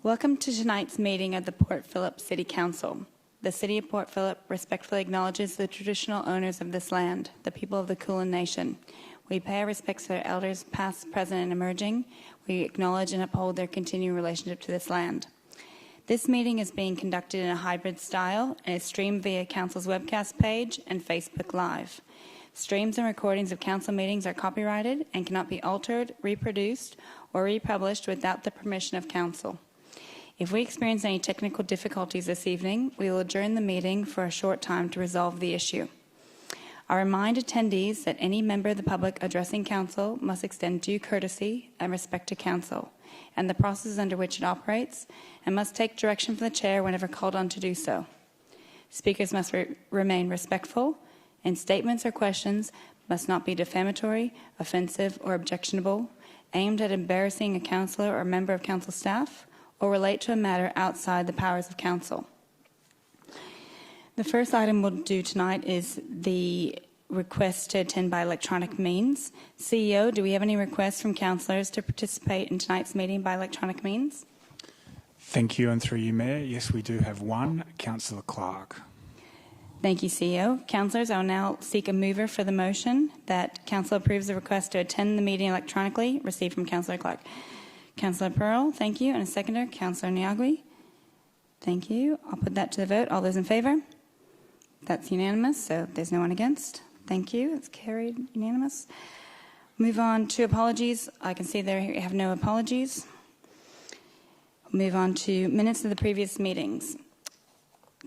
Welcome to tonight's meeting of the Port Phillip City Council. The City of Port Phillip respectfully acknowledges the traditional owners of this land, the people of the Kulin Nation. We pay our respects to their elders, past, present, and emerging. We acknowledge and uphold their continuing relationship to this land. This meeting is being conducted in a hybrid style and is streamed via Council's webcast page and Facebook Live. Streams and recordings of Council meetings are copyrighted and cannot be altered, reproduced, or republished without the permission of Council. If we experience any technical difficulties this evening, we will adjourn the meeting for a short time to resolve the issue. I remind attendees that any member of the public addressing Council must extend due courtesy and respect to Council and the processes under which it operates, and must take direction from the Chair whenever called on to do so. Speakers must remain respectful, and statements or questions must not be defamatory, offensive, or objectionable, aimed at embarrassing a councillor or member of Council staff, or relate to a matter outside the powers of Council. The first item we'll do tonight is the request to attend by electronic means. CEO, do we have any requests from councillors to participate in tonight's meeting by electronic means? Thank you, and through you, Mayor. Yes, we do have one, Councillor Clark. Thank you, CEO. Councillors, I will now seek a mover for the motion that Council approves the request to attend the meeting electronically received from Councillor Clark. Councillor Pearl, thank you. And a seconder, Councillor Niagui. Thank you. I'll put that to the vote. All those in favour? That's unanimous, so there's no one against. Thank you. It's carried unanimous. Move on to apologies. I can see there we have no apologies. Move on to minutes of the previous meetings.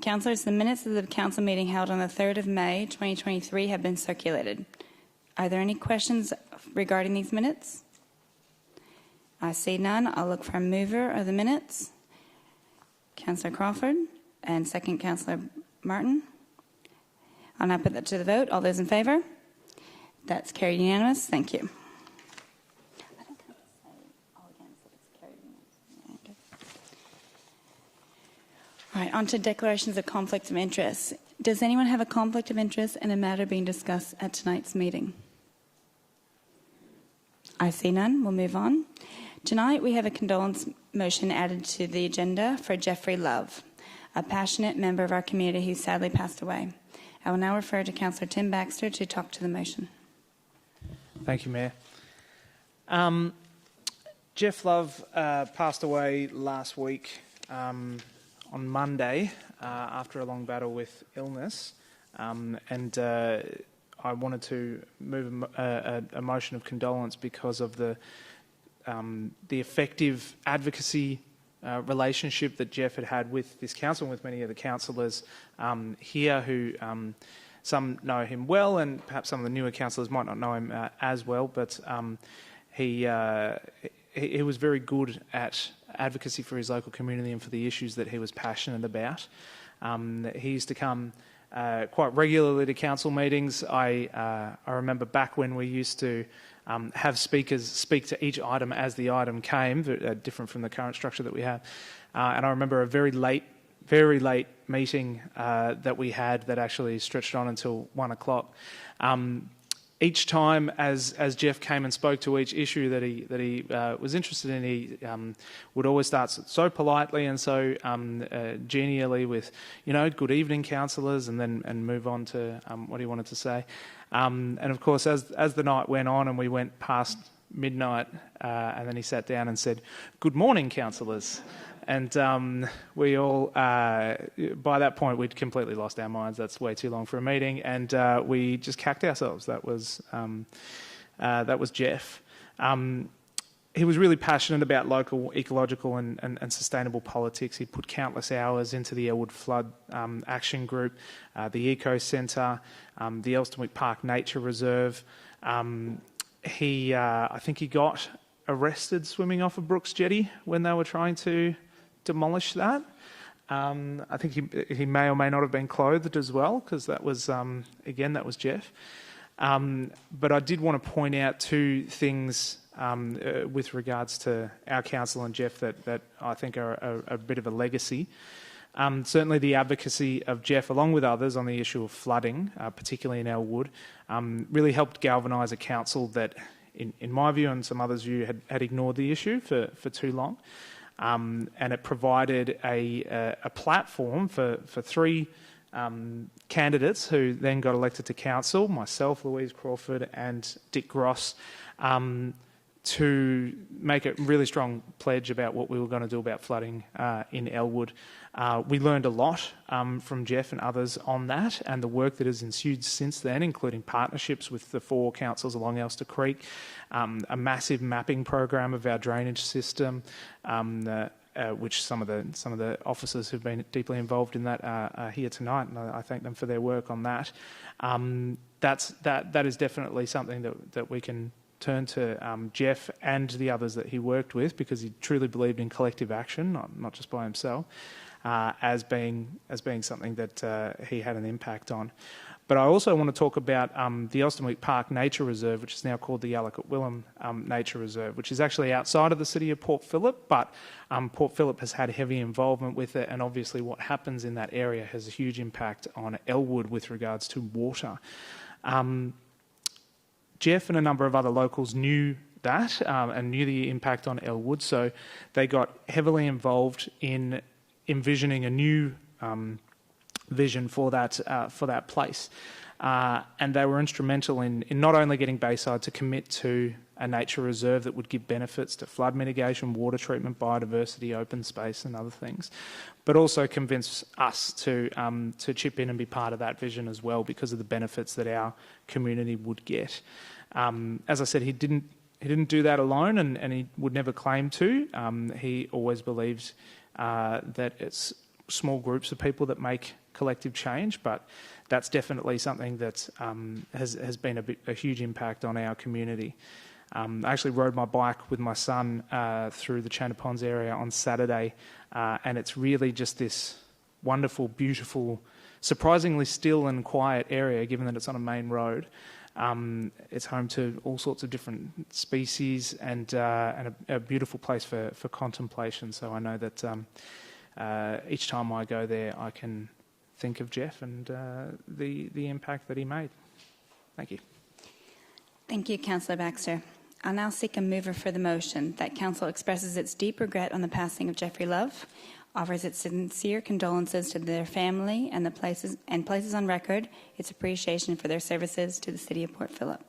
Councillors, the minutes of the Council meeting held on the 3rd of May 2023 have been circulated. Are there any questions regarding these minutes? I see none. I'll look for a mover of the minutes. Councillor Crawford, and second Councillor Martin. I'll now put that to the vote. All those in favour? That's carried unanimous. Thank you. All right, on to declarations of conflicts of interest. Does anyone have a conflict of interest in a matter being discussed at tonight's meeting? I see none. We'll move on. Tonight we have a condolence motion added to the agenda for Jeffrey Love, a passionate member of our community who sadly passed away. I will now refer to Councillor Tim Baxter to talk to the motion. Thank you, Mayor. Jeff Love passed away last week on Monday after a long battle with illness, and I wanted to move a motion of condolence because of the effective advocacy relationship that Jeff had with this council and with many of the councillors here who some know him well, and perhaps some of the newer councillors might not know him as well, but he was very good at advocacy for his local community and for the issues that he was passionate about. He used to come quite regularly to council meetings. I remember back when we used to have speakers speak to each item as the item came, different from the current structure that we have. And I remember a very late meeting that we had that actually stretched on until 1 o'clock. Each time as Jeff came and spoke to each issue that he was interested in, he would always start so politely and so genially with, good evening, councillors, and move on to what he wanted to say. And of course, as the night went on and we went past midnight, and then he sat down and said, "Good morning, councillors." And we all, by that point, we'd completely lost our minds. That's way too long for a meeting, and we just cacked ourselves. That was Jeff. He was really passionate about local ecological and sustainable politics. He put countless hours into the Elwood Flood Action Group, the Eco Centre, the Elstonwick Park Nature Reserve. I think he got arrested swimming off of Brooks Jetty when they were trying to demolish that. I think he may or may not have been clothed as well, because that was, again, that was Jeff. But I did want to point out two things with regards to our council and Jeff that I think are a bit of a legacy. Certainly the advocacy of Jeff, along with others, on the issue of flooding, particularly in Elwood, really helped galvanise a council that, in my view and some others' view, had ignored the issue for too long. and it provided a platform for three candidates who then got elected to council, myself, Louise Crawford and Dick Gross, to make a really strong pledge about what we were going to do about flooding in Elwood. We learned a lot from Jeff and others on that, and the work that has ensued since then, including partnerships with the 4 councils along Elster Creek, a massive mapping program of our drainage system, which some of the officers who've been deeply involved in that are here tonight, and I thank them for their work on that. That is definitely something that we can turn to Jeff and the others that he worked with, because he truly believed in collective action, not just by himself, as being something that he had an impact on. But I also want to talk about the Elstonwick Park Nature Reserve, which is now called the Yallock Willem Nature Reserve, which is actually outside of the city of Port Phillip, but Port Phillip has had heavy involvement with it, and obviously what happens in that area has a huge impact on Elwood with regards to water. Jeff and a number of other locals knew that and knew the impact on Elwood, so they got heavily involved in envisioning a new vision for that place, and they were instrumental in not only getting Bayside to commit to a nature reserve that would give benefits to flood mitigation, water treatment, biodiversity, open space, and other things, but also convince us to chip in and be part of that vision as well, because of the benefits that our community would get. As I said, he didn't do that alone, and he would never claim to. He always believed that it's small groups of people that make collective change, but that's definitely something that has been a huge impact on our community. I actually rode my bike with my son through the Chanda Ponds area on Saturday, and it's really just this wonderful, beautiful, surprisingly still and quiet area, given that it's on a main road. It's home to all sorts of different species and a beautiful place for contemplation. So I know that each time I go there, I can think of Jeff and the impact that he made. Thank you. Thank you, Councillor Baxter. I'll now seek a mover for the motion that Council expresses its deep regret on the passing of Jeffrey Love, offers its sincere condolences to their family and places on record its appreciation for their services to the City of Port Phillip.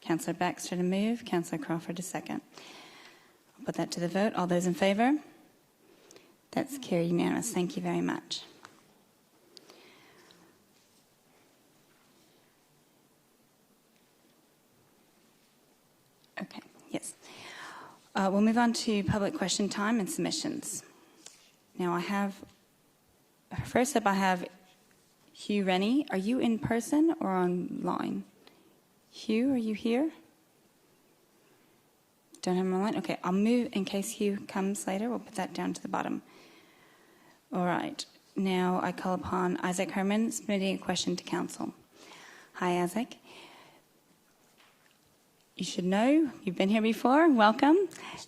Councillor Baxter to move, Councillor Crawford to second. I'll put that to the vote. All those in favour? That's carried unanimous. Thank you very much. Okay, yes. We'll move on to public question time and submissions. Now first up I have Hugh Rennie. Are you in person or online? Hugh, are you here? Don't have him online? Okay, I'll move in case Hugh comes later. We'll put that down to the bottom. All right, now I call upon Isaac Herman submitting a question to Council. Hi, Isaac. You should know, you've been here before. Welcome.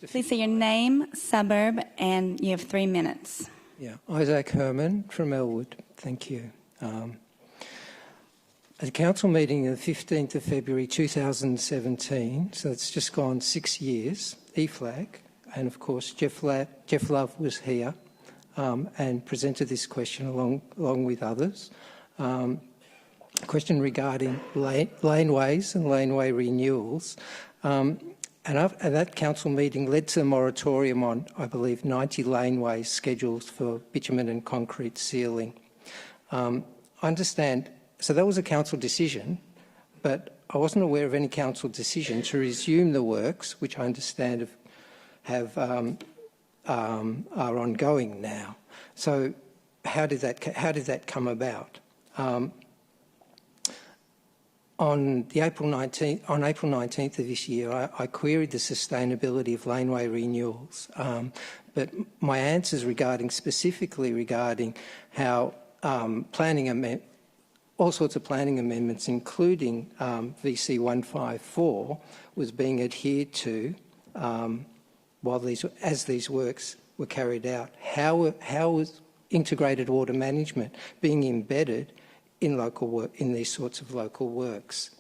Please say your name, suburb, and you have 3 minutes. Yeah, Isaac Herman from Elwood. Thank you. At a council meeting on the 15th of February 2017, so it's just gone 6 years, EFLAG, and of course Jeff Love was here and presented this question along with others. A question regarding laneways and laneway renewals. And at that council meeting led to a moratorium on, I believe, 90 laneways scheduled for bitumen and concrete sealing. I understand, so that was a council decision, but I wasn't aware of any council decision to resume the works, which I understand are ongoing now. So how did that come about? On April 19th of this year, I queried the sustainability of laneway renewals, but my answers specifically regarding how all sorts of planning amendments, including VC 154, was being adhered to as these works were carried out. How was integrated water management being embedded in local work, in these sorts of local works?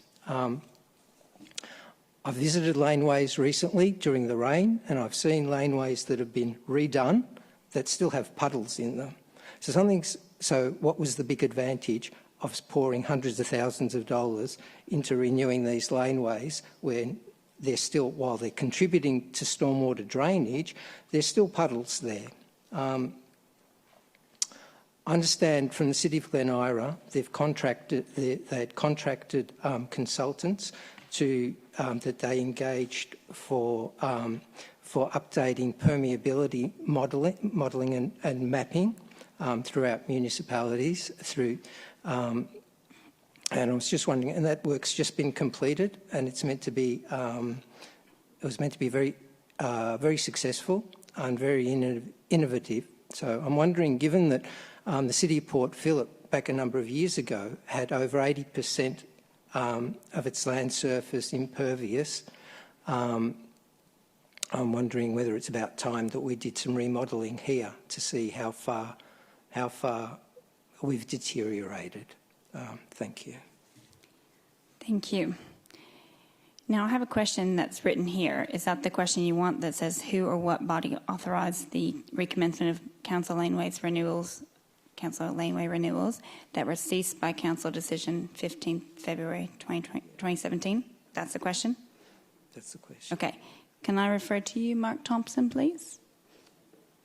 I've visited laneways recently during the rain, and I've seen laneways that have been redone that still have puddles in them. So what was the big advantage of pouring hundreds of thousands of dollars into renewing these laneways when they're still, while they're contributing to stormwater drainage, there's still puddles there? I understand from the City of Glen Ira, they had contracted consultants to that they engaged for updating permeability modelling and mapping throughout municipalities. And I was just wondering, and that work's just been completed, and it's meant to be it was meant to be very successful and very innovative. So I'm wondering, given that the City of Port Phillip back a number of years ago had over 80% of its land surface impervious, I'm wondering whether it's about time that we did some remodelling here to see how far we've deteriorated. Thank you. Thank you. Now I have a question that's written here. Is that the question you want, that says who or what body authorised the recommencement of council laneway renewals that were ceased by council decision 15th February 2017? That's the question? That's the question. Okay. Can I refer to you, Mark Thompson, please?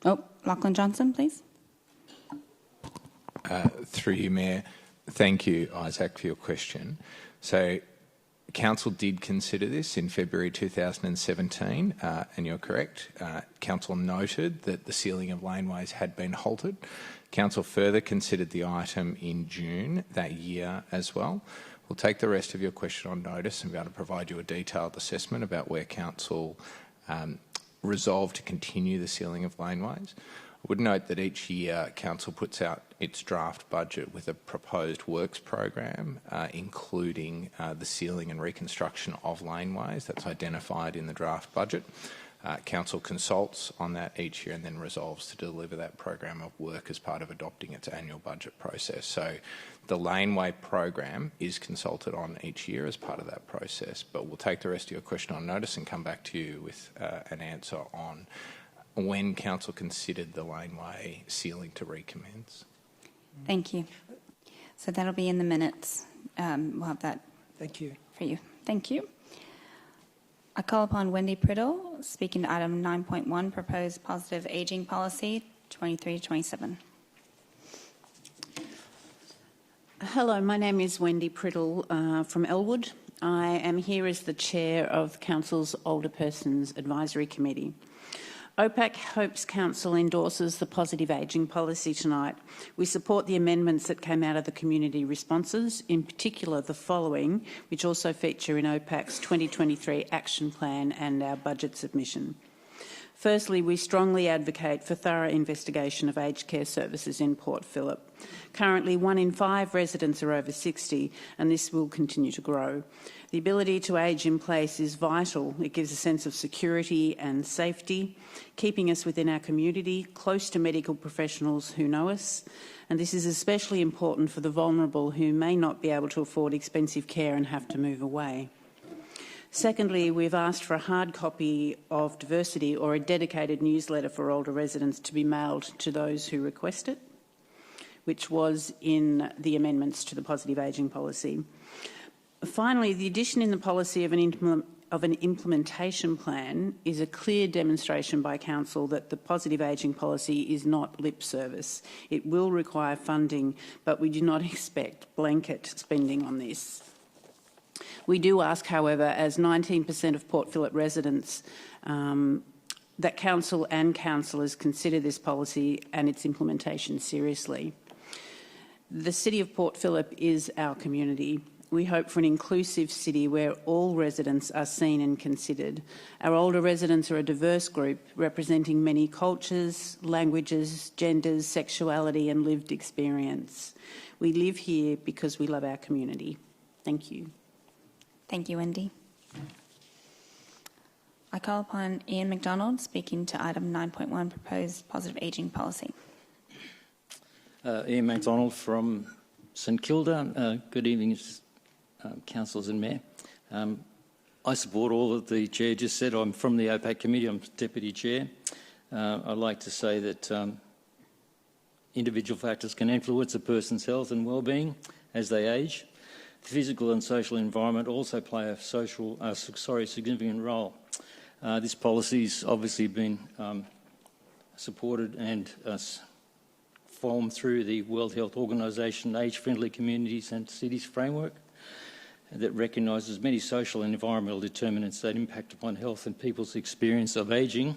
Oh, Lachlan Johnson, please. Through you, Mayor. Thank you, Isaac, for your question. So, Council did consider this in February 2017, and you're correct. Council noted that the sealing of laneways had been halted. Council further considered the item in June that year as well. We'll take the rest of your question on notice and be able to provide you a detailed assessment about where Council resolved to continue the sealing of laneways. I would note that each year Council puts out its draft budget with a proposed works program, including the sealing and reconstruction of laneways. That's identified in the draft budget. Council consults on that each year and then resolves to deliver that program of work as part of adopting its annual budget process. So the laneway program is consulted on each year as part of that process, but we'll take the rest of your question on notice and come back to you with an answer on when Council considered the laneway sealing to recommence. Thank you. So that'll be in the minutes. We'll have that. Thank you. For you. Thank you. I call upon Wendy Priddle, speaking to item 9.1, proposed positive ageing policy 23-27. Hello, my name is Wendy Priddle from Elwood. I am here as the chair of Council's Older Persons Advisory Committee. OPAC hopes Council endorses the positive ageing policy tonight. We support the amendments that came out of the community responses, in particular the following, which also feature in OPAC's 2023 action plan and our budget submission. Firstly, we strongly advocate for thorough investigation of aged care services in Port Phillip. Currently, 1 in 5 residents are over 60, and this will continue to grow. The ability to age in place is vital. It gives a sense of security and safety, keeping us within our community, close to medical professionals who know us, and this is especially important for the vulnerable who may not be able to afford expensive care and have to move away. Secondly, we've asked for a hard copy of diversity or a dedicated newsletter for older residents to be mailed to those who request it, which was in the amendments to the positive ageing policy. Finally, the addition in the policy of an implementation plan is a clear demonstration by Council that the positive ageing policy is not lip service. It will require funding, but we do not expect blanket spending on this. We do ask, however, as 19% of Port Phillip residents, that Council and councillors consider this policy and its implementation seriously. The City of Port Phillip is our community. We hope for an inclusive city where all residents are seen and considered. Our older residents are a diverse group representing many cultures, languages, genders, sexuality and lived experience. We live here because we love our community. Thank you. Thank you, Wendy. I call upon Ian McDonald, speaking to item 9.1, proposed positive ageing policy. Ian McDonald from St Kilda. Good evening, councillors and mayor. I support all that the Chair just said. I'm from the OPAC Committee. I'm Deputy Chair. I'd like to say that individual factors can influence a person's health and well-being as they age. The physical and social environment also play a significant role. This policy's obviously been supported and formed through the World Health Organisation Age-Friendly Communities and Cities Framework that recognises many social and environmental determinants that impact upon health and people's experience of ageing,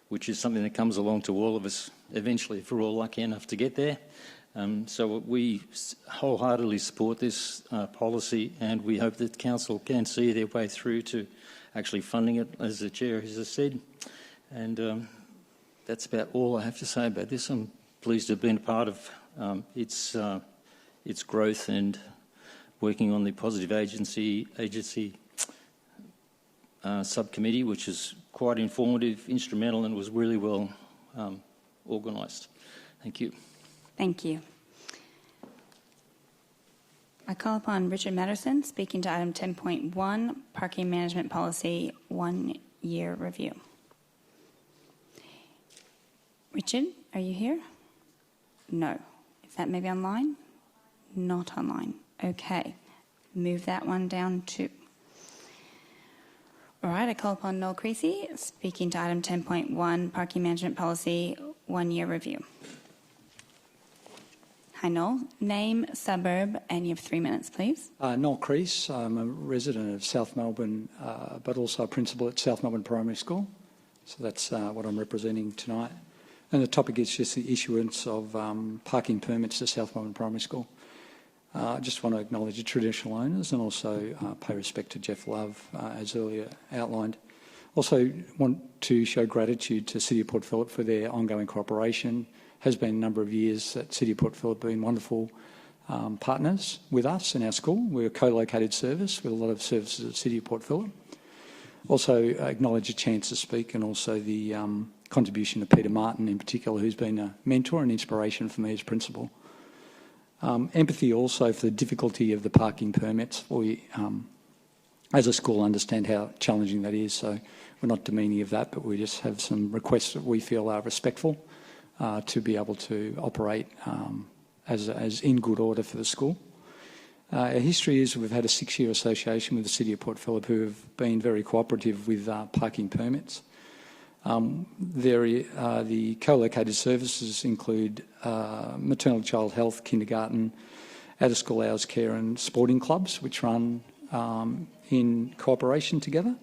which is something that comes along to all of us eventually if we're all lucky enough to get there. So we wholeheartedly support this policy, and we hope that Council can see their way through to actually funding it, as the Chair has said. And that's about all I have to say about this. I'm pleased to have been a part of its growth and working on the Positive Agency subcommittee, which is quite informative, instrumental, and was really well organised. Thank you. Thank you. I call upon Richard Matterson, speaking to item 10.1, Parking Management Policy 1-year review. Richard, are you here? No. Is that maybe online? Not online. Okay. Move that one down too. All right, I call upon Noel Creasy, speaking to item 10.1, Parking Management Policy 1-year review. Hi, Noel. Name, suburb, and you have 3 minutes, please. Noel Crease. I'm a resident of South Melbourne, but also a principal at South Melbourne Primary School. So that's what I'm representing tonight. And the topic is just the issuance of parking permits to South Melbourne Primary School. I just want to acknowledge the traditional owners and also pay respect to Jeff Love, as earlier outlined. Also want to show gratitude to City of Port Phillip for their ongoing cooperation. Has been a number of years that City of Port Phillip have been wonderful partners with us in our school. We're a co-located service with a lot of services at City of Port Phillip. Also acknowledge a chance to speak and also the contribution of Peter Martin in particular, who's been a mentor and inspiration for me as principal. Empathy also for the difficulty of the parking permits. We, as a school, understand how challenging that is, so we're not demeaning of that, but we just have some requests that we feel are respectful to be able to operate as in good order for the school. Our history is we've had a 6-year association with the City of Port Phillip who have been very cooperative with parking permits. The co-located services include maternal child health, kindergarten, out-of-school hours care and sporting clubs, which run in cooperation together.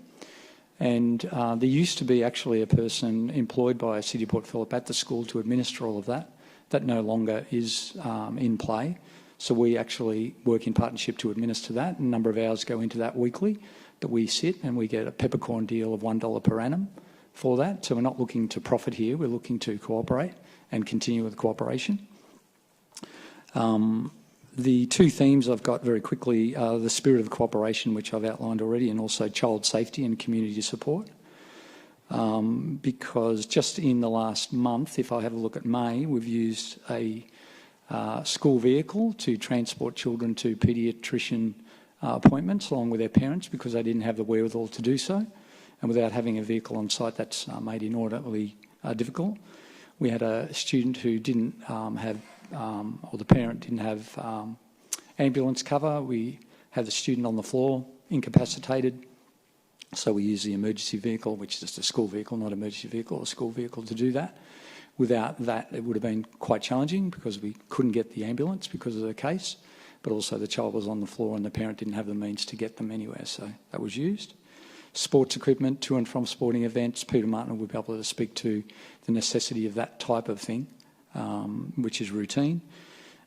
And there used to be actually a person employed by City of Port Phillip at the school to administer all of that. That no longer is in play. So we actually work in partnership to administer that. A number of hours go into that weekly that we sit, and we get a peppercorn deal of $1 per annum for that. So we're not looking to profit here, we're looking to cooperate and continue with cooperation. The two themes I've got very quickly are the spirit of cooperation, which I've outlined already, and also child safety and community support. Because just in the last month, if I have a look at May, we've used a school vehicle to transport children to paediatrician appointments along with their parents because they didn't have the wherewithal to do so. And without having a vehicle on site, that's made inordinately difficult. We had a student who didn't have, or the parent didn't have ambulance cover. We had the student on the floor, incapacitated. So we used the emergency vehicle, which is just a school vehicle, not an emergency vehicle, a school vehicle to do that. Without that, it would have been quite challenging because we couldn't get the ambulance because of the case, but also the child was on the floor and the parent didn't have the means to get them anywhere, so that was used. Sports equipment to and from sporting events. Peter Martin will be able to speak to the necessity of that type of thing, which is routine.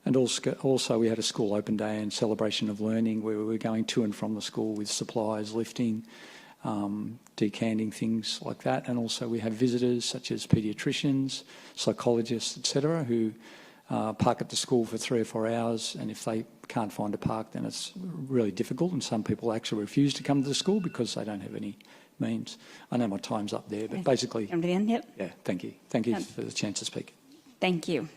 And also we had a school open day and celebration of learning where we were going to and from the school with supplies, lifting, decanting, things like that. And also we have visitors such as paediatricians, psychologists, etc., who park at the school for 3 or 4 hours, and if they can't find a park, then it's really difficult, and some people actually refuse to come to the school because they don't have any means. I know my time's up there, but basically... Come to the end, yep. Yeah, thank you. Thank you for the chance to speak. Thank you.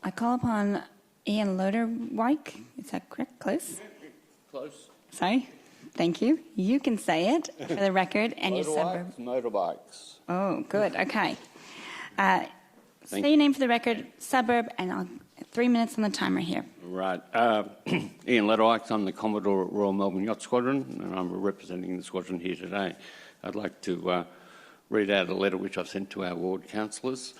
I call upon Ian Loderwyk. Is that correct? Close? Close. Sorry? Thank you. You can say it for the record and your suburb. Motorbikes. Oh, good. Okay. Say your name for the record, suburb, and I'll 3 minutes on the timer here. Right. Ian Leatherwhite, I'm the Commodore at Royal Melbourne Yacht Squadron, and I'm representing the squadron here today. I'd like to read out a letter which I've sent to our ward councillors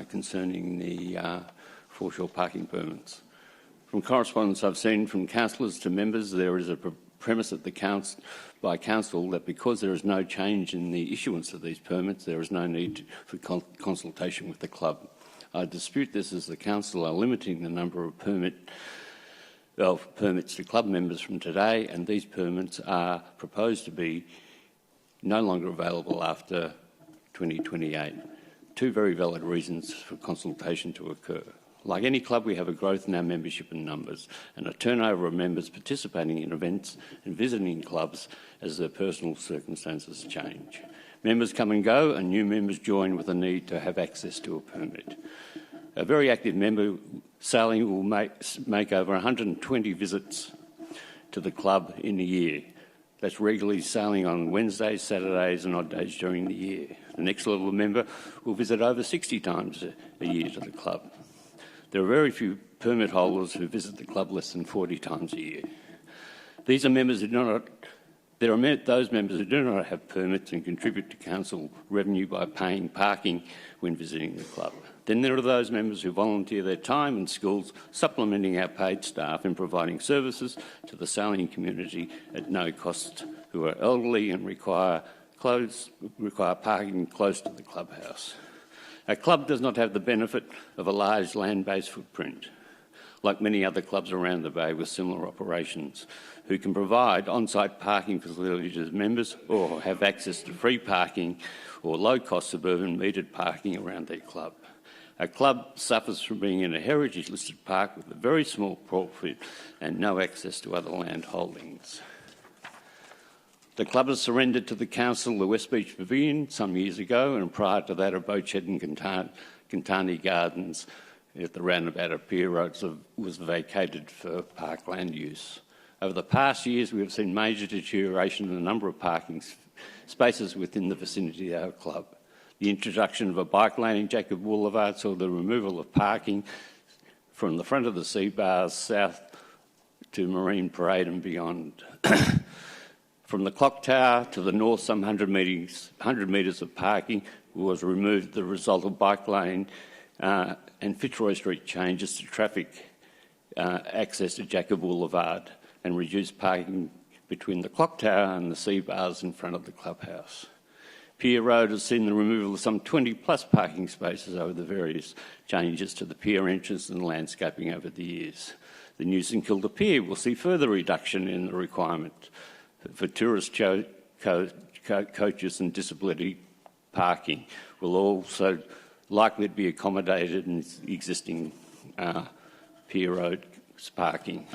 concerning the foreshore parking permits. From correspondence I've seen from councillors to members, there is a premise at the by council that because there is no change in the issuance of these permits, there is no need for consultation with the club. I dispute this as the council are limiting the number of permits to club members from today, and these permits are proposed to be no longer available after 2028. Two very valid reasons for consultation to occur. Like any club, we have a growth in our membership and numbers and a turnover of members participating in events and visiting clubs as their personal circumstances change. Members come and go and new members join with a need to have access to a permit. A very active member sailing will make over 120 visits to the club in a year. That's regularly sailing on Wednesdays, Saturdays and odd days during the year. The next level of member will visit over 60 times a year to the club. There are very few permit holders who visit the club less than 40 times a year. These are members who do not. There are those members who do not have permits and contribute to council revenue by paying parking when visiting the club. Then there are those members who volunteer their time and skills, supplementing our paid staff in providing services to the sailing community at no cost, who are elderly and require parking close to the clubhouse. Our club does not have the benefit of a large land-based footprint, like many other clubs around the Bay with similar operations, who can provide on-site parking facilities to members or have access to free parking or low-cost suburban metered parking around their club. Our club suffers from being in a heritage-listed park with a very small profit and no access to other land holdings. The club has surrendered to the council the West Beach Pavilion some years ago, and prior to that a boat shed in Kintani Gardens at the roundabout of Pier Road was vacated for parkland use. Over the past years we have seen major deterioration in the number of parking spaces within the vicinity of our club. The introduction of a bike lane in Jacob Boulevard saw the removal of parking from the front of the sea bars south to Marine Parade and beyond. From the clock tower to the north, some 100 metres of parking was removed as the result of bike lane and Fitzroy Street changes to traffic access to Jacob Boulevard and reduced parking between the clock tower and the sea bars in front of the clubhouse. Pier Road has seen the removal of some 20-plus parking spaces over the various changes to the pier entrance and landscaping over the years. The new St Kilda Pier will see further reduction in the requirement for tourist coaches and disability parking will also likely to be accommodated in existing Pier Road parking.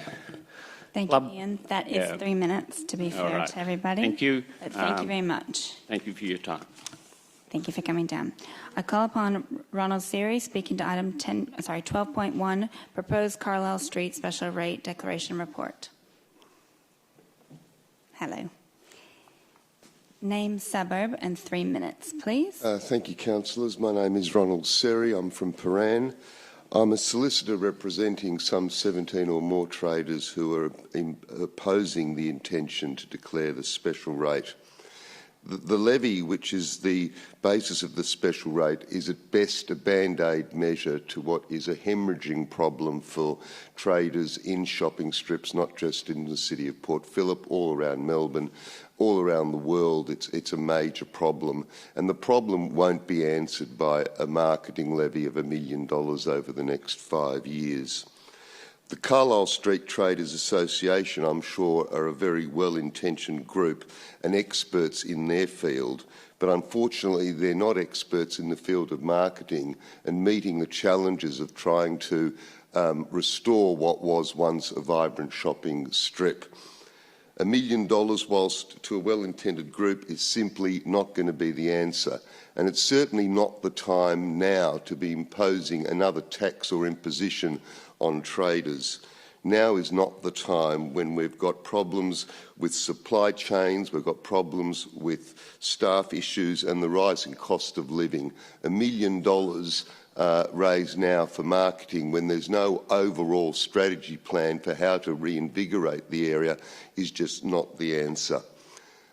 Thank you, Ian. That is 3 minutes, to be fair to everybody. Thank you. But thank you very much. Thank you for your time. Thank you for coming down. I call upon Ronald Seary, speaking to item 12.1, proposed Carlisle Street special rate declaration report. Hello. Name, suburb, and 3 minutes, please. Thank you, councillors. My name is Ronald Seary. I'm from Paran. I'm a solicitor representing some 17 or more traders who are opposing the intention to declare the special rate. The levy, which is the basis of the special rate, is at best a band-aid measure to what is a hemorrhaging problem for traders in shopping strips, not just in the city of Port Phillip, all around Melbourne, all around the world. It's a major problem, and the problem won't be answered by a marketing levy of $1 million over the next 5 years. The Carlisle Street Traders Association, I'm sure, are a very well-intentioned group and experts in their field, but unfortunately they're not experts in the field of marketing and meeting the challenges of trying to restore what was once a vibrant shopping strip. $1 million, whilst to a well-intended group, is simply not going to be the answer. And it's certainly not the time now to be imposing another tax or imposition on traders. Now is not the time when we've got problems with supply chains, we've got problems with staff issues and the rising cost of living. $1 million raised now for marketing when there's no overall strategy plan for how to reinvigorate the area is just not the answer.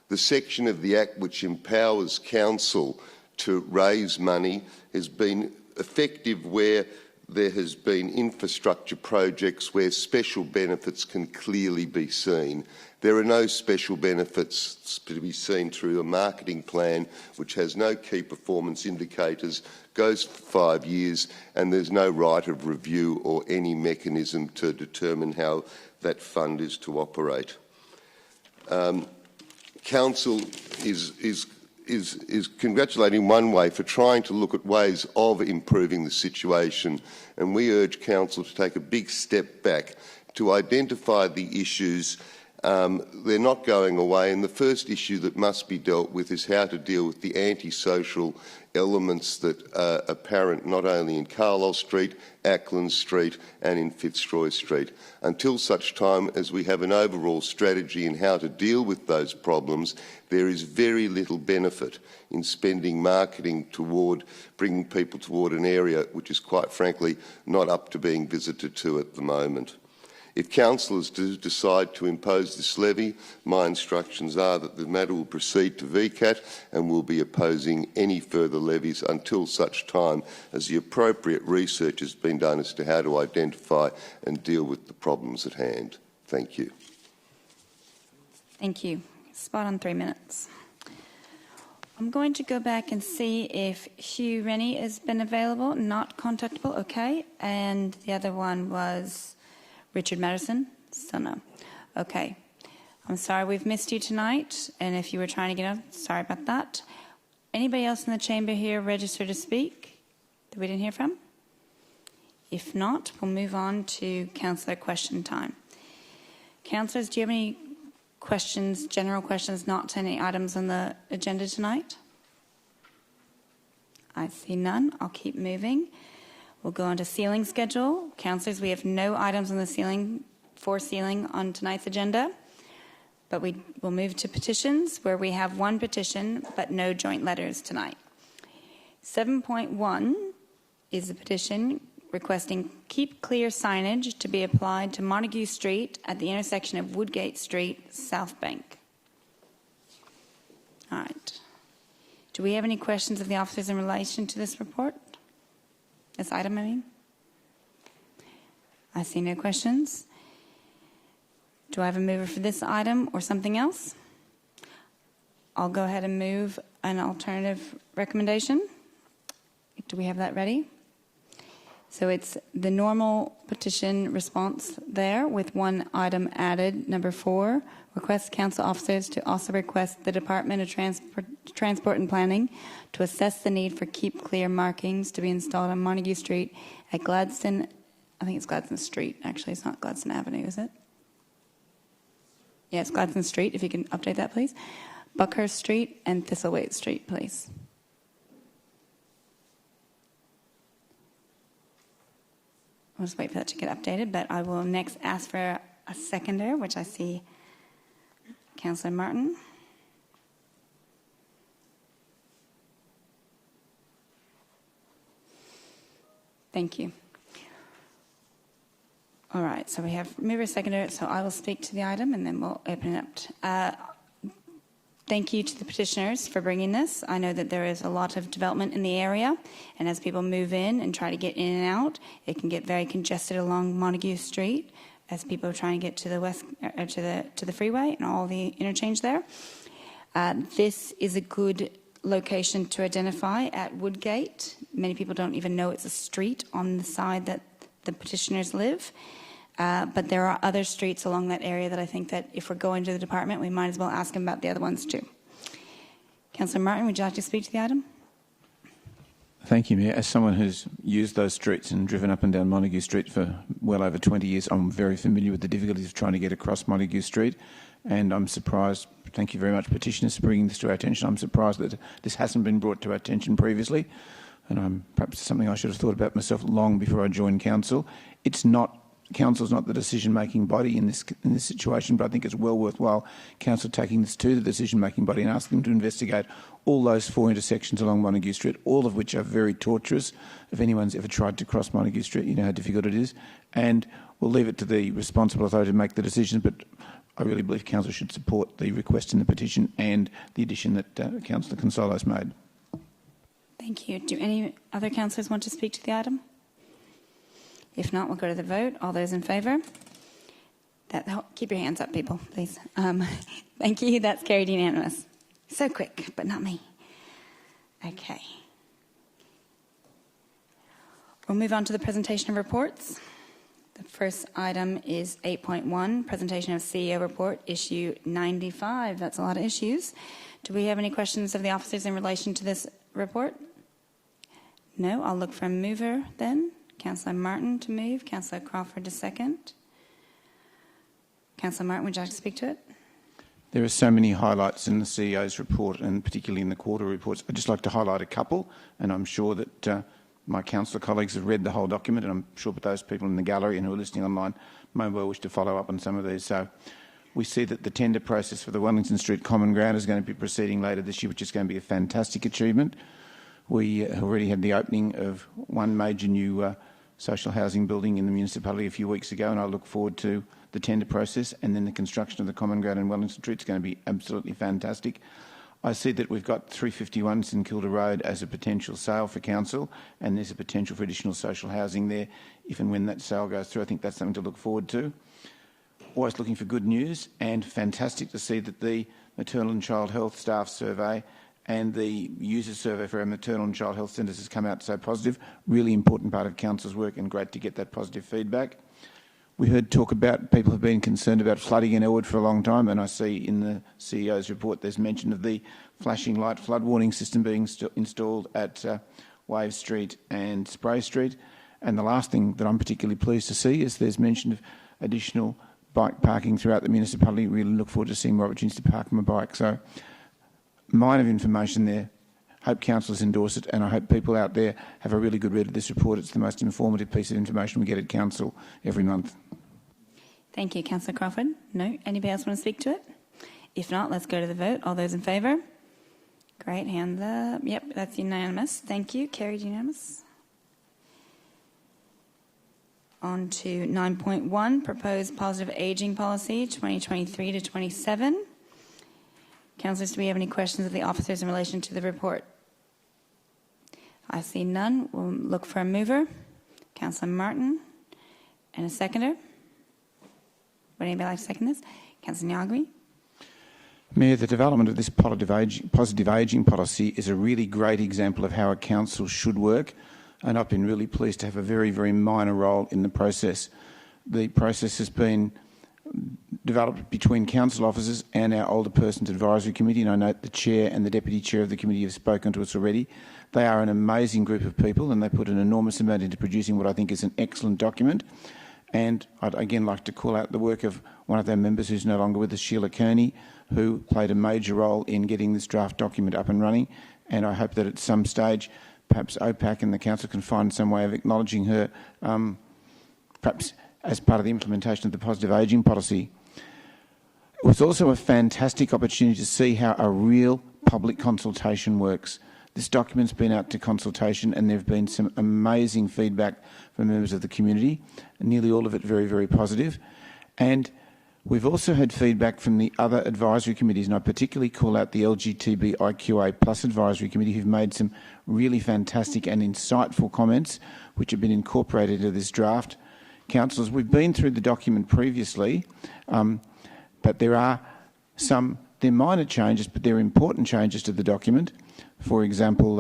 The section of the Act which empowers Council to raise money has been effective where there has been infrastructure projects where special benefits can clearly be seen. There are no special benefits to be seen through a marketing plan which has no key performance indicators, goes for 5 years, and there's no right of review or any mechanism to determine how that fund is to operate. Council is congratulating One Way for trying to look at ways of improving the situation, and we urge Council to take a big step back to identify the issues. They're not going away, and the first issue that must be dealt with is how to deal with the antisocial elements that are apparent not only in Carlisle Street, Ackland Street and in Fitzroy Street. Until such time as we have an overall strategy in how to deal with those problems, there is very little benefit in spending marketing toward bringing people toward an area which is quite frankly not up to being visited to at the moment. If councillors do decide to impose this levy, my instructions are that the matter will proceed to VCAT and will be opposing any further levies until such time as the appropriate research has been done as to how to identify and deal with the problems at hand. Thank you. Thank you. Spot on 3 minutes. I'm going to go back and see if Hugh Rennie has been available, not contactable, okay, and the other one was Richard Madison? Still no. Okay. I'm sorry we've missed you tonight, and if you were trying to get on, sorry about that. Anybody else in the chamber here registered to speak that we didn't hear from? If not, we'll move on to councillor question time. Councillors, do you have any questions, general questions, not to any items on the agenda tonight? I see none. I'll keep moving. We'll go on to ceiling schedule. Councillors, we have no items on the ceiling on tonight's agenda, but we will move to petitions where we have one petition but no joint letters tonight. 7.1 is a petition requesting keep clear signage to be applied to Montague Street at the intersection of Woodgate Street, Southbank. All right. Do we have any questions of the officers in relation to this report? This item, I mean? I see no questions. Do I have a mover for this item or something else? I'll go ahead and move an alternative recommendation. Do we have that ready? So it's the normal petition response there with one item added. Number 4, request council officers to also request the Department of Transport and Planning to assess the need for keep clear markings to be installed on Montague Street at Gladstone. I think it's Gladstone Street. Actually, it's not Gladstone Avenue, is it? Yeah, it's Gladstone Street. If you can update that, please. Buckhurst Street and Thistlethwaite Street, please. I'll just wait for that to get updated, but I will next ask for a seconder, which I see Councillor Martin. Thank you. All right, so we have mover, seconder, so I will speak to the item and then we'll open it up. Thank you to the petitioners for bringing this. I know that there is a lot of development in the area, and as people move in and try to get in and out, it can get very congested along Montague Street as people are trying to get to the west, or to the freeway and all the interchange there. This is a good location to identify at Woodgate. Many people don't even know it's a street on the side that the petitioners live. But there are other streets along that area that I think that if we're going to the department, we might as well ask them about the other ones too. Councillor Martin, would you like to speak to the item? Thank you, Mayor. As someone who's used those streets and driven up and down Montague Street for well over 20 years, I'm very familiar with the difficulties of trying to get across Montague Street. And I'm surprised, thank you very much, petitioners, for bringing this to our attention. I'm surprised that this hasn't been brought to our attention previously. And perhaps something I should have thought about myself long before I joined council. It's not Council is not the decision-making body in this situation, but I think it's well worthwhile Council taking this to the decision-making body and asking them to investigate all those 4 intersections along Montague Street, all of which are very torturous. If anyone's ever tried to cross Montague Street, you know how difficult it is. And we'll leave it to the responsible authority to make the decision, but I really believe Council should support the request in the petition and the addition that Councillor Consollo has made. Thank you. Do any other councillors want to speak to the item? If not, we'll go to the vote. All those in favour? Keep your hands up, people, please. Thank you. That's carried unanimous. So quick, but not me. Okay. We'll move on to the presentation of reports. The first item is 8.1, presentation of CEO report, issue 95. That's a lot of issues. Do we have any questions of the officers in relation to this report? No, I'll look for a mover then. Councillor Martin to move, Councillor Crawford to second. Councillor Martin, would you like to speak to it? There are so many highlights in the CEO's report and particularly in the quarter reports. I'd just like to highlight a couple, and I'm sure that my councillor colleagues have read the whole document, and I'm sure that those people in the gallery and who are listening online may well wish to follow up on some of these. So we see that the tender process for the Wellington Street Common Ground is going to be proceeding later this year, which is going to be a fantastic achievement. We already had the opening of one major new social housing building in the municipality a few weeks ago, and I look forward to the tender process, and then the construction of the Common Ground in Wellington Street is going to be absolutely fantastic. I see that we've got 351 St Kilda Road as a potential sale for council, and there's a potential for additional social housing there if and when that sale goes through. I think that's something to look forward to. Always looking for good news, and fantastic to see that the maternal and child health staff survey and the user survey for our maternal and child health centres has come out so positive. Really important part of council's work, and great to get that positive feedback. We heard talk about people have been concerned about flooding in Elwood for a long time, and I see in the CEO's report there's mention of the flashing light flood warning system being installed at Wave Street and Spray Street. And the last thing that I'm particularly pleased to see is there's mention of additional bike parking throughout the municipality. Really look forward to seeing more opportunities to park my bike. So, mine of information there. Hope councillors endorse it, and I hope people out there have a really good read of this report. It's the most informative piece of information we get at council every month. Thank you, Councillor Crawford. No? Anybody else want to speak to it? If not, let's go to the vote. All those in favour? Great, hands up. Yep, that's unanimous. Thank you. Carried unanimous. On to 9.1, proposed positive ageing policy 2023 to 27. Councillors, do we have any questions of the officers in relation to the report? I see none. We'll look for a mover. Councillor Martin. And a seconder. Would anybody like to second this? Councillor Nyagri. Mayor, the development of this positive ageing policy is a really great example of how a council should work, and I've been really pleased to have a very, very minor role in the process. The process has been developed between council officers and our Older Persons Advisory Committee, and I note the chair and the deputy chair of the committee have spoken to us already. They are an amazing group of people, and they put an enormous amount into producing what I think is an excellent document. And I'd again like to call out the work of one of their members who's no longer with us, Sheila Kearney, who played a major role in getting this draft document up and running. And I hope that at some stage, perhaps OPAC and the council can find some way of acknowledging her, perhaps as part of the implementation of the positive ageing policy. It was also a fantastic opportunity to see how a real public consultation works. This document's been out to consultation, and there have been some amazing feedback from members of the community, and nearly all of it very, very positive. And we've also had feedback from the other advisory committees, and I particularly call out the LGBTIQA+ advisory committee, who've made some really fantastic and insightful comments, which have been incorporated into this draft. Councillors, we've been through the document previously, but they're minor changes, but they're important changes to the document. For example,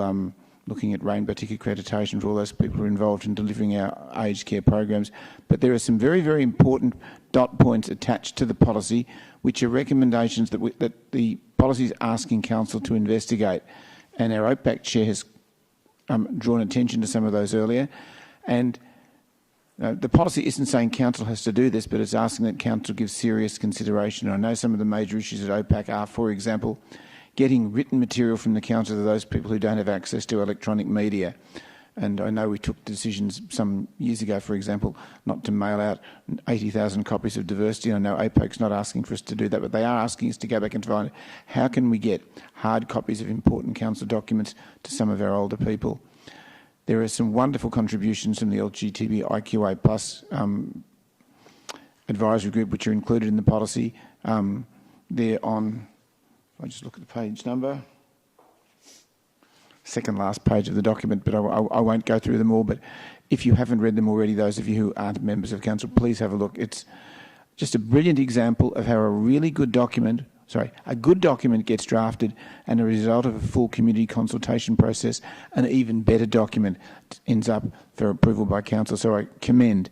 looking at rainbow tick accreditation for all those people who are involved in delivering our aged care programs. But there are some very, very important dot points attached to the policy, which are recommendations that the policy is asking council to investigate. And our OPAC chair has drawn attention to some of those earlier. And the policy isn't saying council has to do this, but it's asking that council give serious consideration. I know some of the major issues at OPAC are, for example, getting written material from the council to those people who don't have access to electronic media. And I know we took decisions some years ago, for example, not to mail out 80,000 copies of diversity. I know APOC's not asking for us to do that, but they are asking us to go back and find how can we get hard copies of important council documents to some of our older people. There are some wonderful contributions from the LGBTIQA plus advisory group, which are included in the policy. They're on, if I just look at the page number, second last page of the document, but I won't go through them all. But if you haven't read them already, those of you who aren't members of council, please have a look. It's just a brilliant example of how a good document gets drafted, and a result of a full community consultation process, an even better document ends up for approval by council. So I commend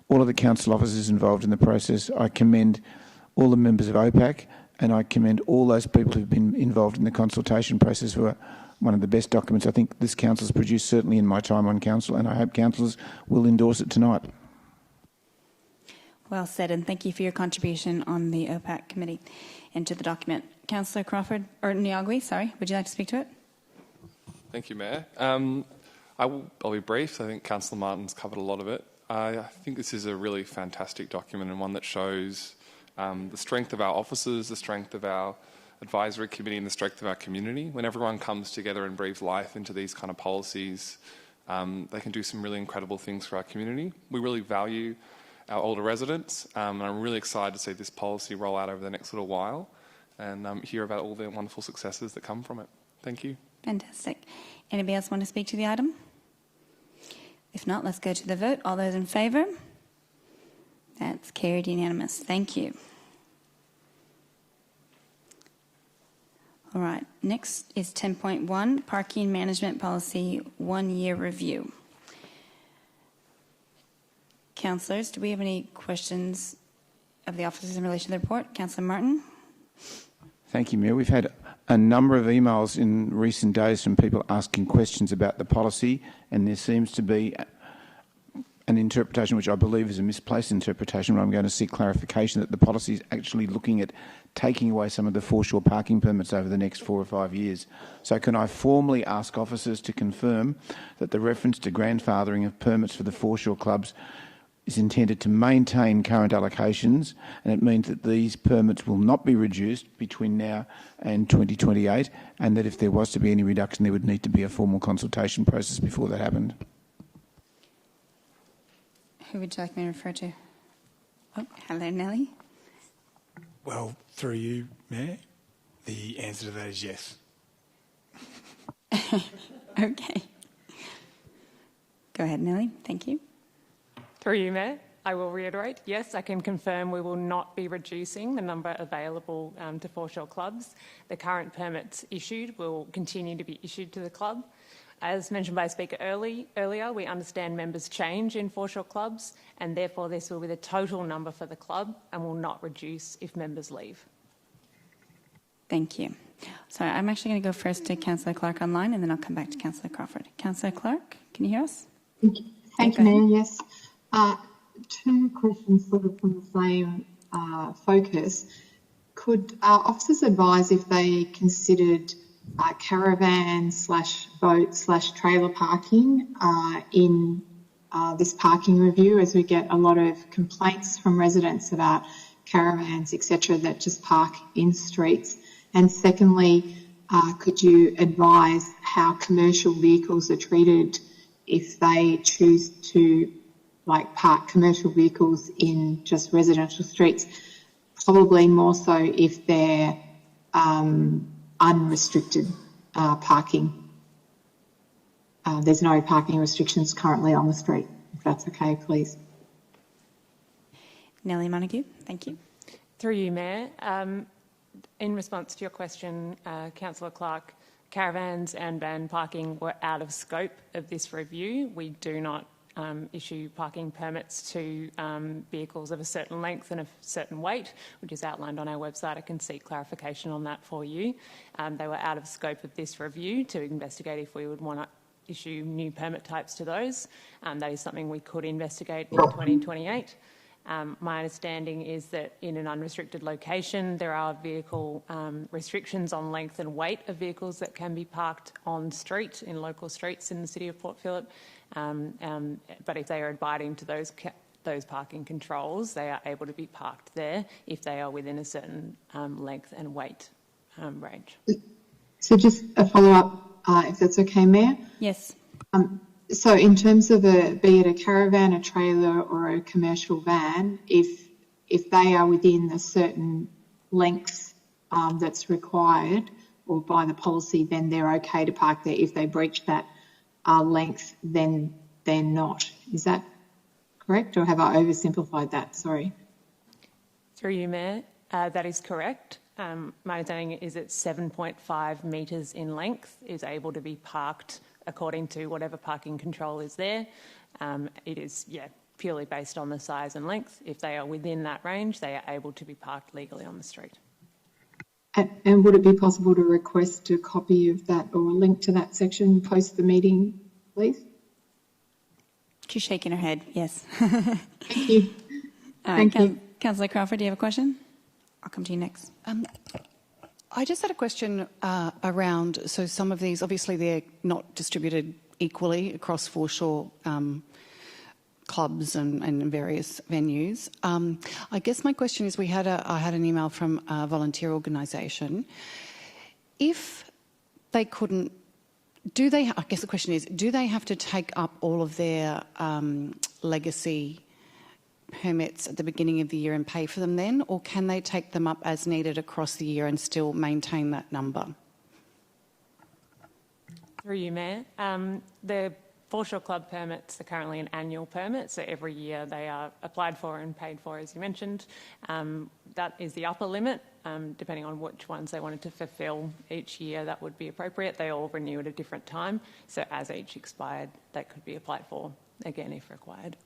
all of the council officers involved in the process. I commend all the members of OPAC, and I commend all those people who've been involved in the consultation process who are one of the best documents I think this council's produced, certainly in my time on council, and I hope councillors will endorse it tonight. Well said, and thank you for your contribution on the OPAC committee and to the document. Councillor Crawford, or Niagui, sorry, would you like to speak to it? Thank you, Mayor. I'll be brief. I think Councillor Martin's covered a lot of it. I think this is a really fantastic document, and one that shows the strength of our officers, the strength of our advisory committee, and the strength of our community. When everyone comes together and breathes life into these kind of policies, they can do some really incredible things for our community. We really value our older residents, and I'm really excited to see this policy roll out over the next little while and hear about all the wonderful successes that come from it. Thank you. Fantastic. Anybody else want to speak to the item? If not, let's go to the vote. All those in favour? That's carried unanimous. Thank you. All right, next is 10.1, Parking Management Policy 1-year review. Councillors, do we have any questions of the officers in relation to the report? Councillor Martin? Thank you, Mayor. We've had a number of emails in recent days from people asking questions about the policy, and there seems to be an interpretation which I believe is a misplaced interpretation, but I'm going to seek clarification that the policy is actually looking at taking away some of the foreshore parking permits over the next 4 or 5 years. So can I formally ask officers to confirm that the reference to grandfathering of permits for the foreshore clubs is intended to maintain current allocations, and it means that these permits will not be reduced between now and 2028, and that if there was to be any reduction, there would need to be a formal consultation process before that happened? Who would you like me to refer to? Oh, hello, Nellie. Well, through you, Mayor, the answer to that is yes. Okay. Go ahead, Nellie. Thank you. Through you, Mayor, I will reiterate, yes, I can confirm we will not be reducing the number available to foreshore clubs. The current permits issued will continue to be issued to the club. As mentioned by a speaker earlier, we understand members change in foreshore clubs, and therefore this will be the total number for the club and will not reduce if members leave. Thank you. So I'm actually going to go first to Councillor Clark online, and then I'll come back to Councillor Crawford. Councillor Clark, can you hear us? Thank you, Mayor. Yes. 2 questions sort of from the same focus. Could officers advise if they considered caravan / boat / trailer parking in this parking review, as we get a lot of complaints from residents about caravans, etc., that just park in streets? And secondly, could you advise how commercial vehicles are treated if they choose to park commercial vehicles in just residential streets? Probably more so if they're unrestricted parking. There's no parking restrictions currently on the street, if that's okay, please. Nellie Montague, thank you. Through you, Mayor, in response to your question, Councillor Clark, caravans and van parking were out of scope of this review. We do not issue parking permits to vehicles of a certain length and a certain weight, which is outlined on our website. I can seek clarification on that for you. They were out of scope of this review to investigate if we would want to issue new permit types to those. That is something we could investigate in 2028. My understanding is that in an unrestricted location, there are vehicle restrictions on length and weight of vehicles that can be parked on street, in local streets in the City of Port Phillip. But if they are abiding to those parking controls, they are able to be parked there if they are within a certain length and weight range. So just a follow-up, if that's okay, Mayor? Yes. So in terms of be it a caravan, a trailer or a commercial van, if they are within a certain length that's required or by the policy, then they're okay to park there. If they breach that length, then they're not. Is that correct, or have I oversimplified that? Sorry. Through you, Mayor, that is correct. My understanding is that 7.5 metres in length is able to be parked according to whatever parking control is there. It is, purely based on the size and length. If they are within that range, they are able to be parked legally on the street. And would it be possible to request a copy of that or a link to that section post the meeting, please? She's shaking her head, yes. Thank you. Thank you. Councillor Crawford, do you have a question? I'll come to you next. I just had a question around, so some of these, obviously they're not distributed equally across foreshore clubs and various venues. I guess my question is, I had an email from a volunteer organisation. If they couldn't, I guess the question is, do they have to take up all of their legacy permits at the beginning of the year and pay for them then, or can they take them up as needed across the year and still maintain that number? Through you, Mayor. The foreshore club permits are currently an annual permit, so every year they are applied for and paid for, as you mentioned. That is the upper limit. Depending on which ones they wanted to fulfil each year, that would be appropriate. They all renew at a different time, so as each expired, that could be applied for again if required.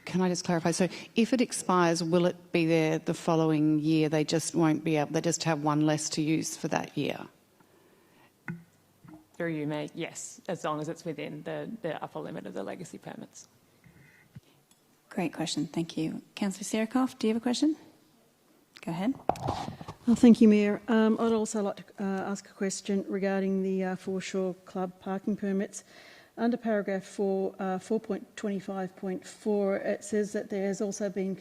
Can I just clarify? So if it expires, will it be there the following year? They just won't be able, they just have one less to use for that year? Through you, Mayor, yes, as long as it's within the upper limit of the legacy permits. Great question, thank you. Councillor Sarakoff, do you have a question? Go ahead. Well, thank you, Mayor. I'd also like to ask a question regarding the foreshore club parking permits. Under paragraph 4, 4.25.4, it says that there has also been,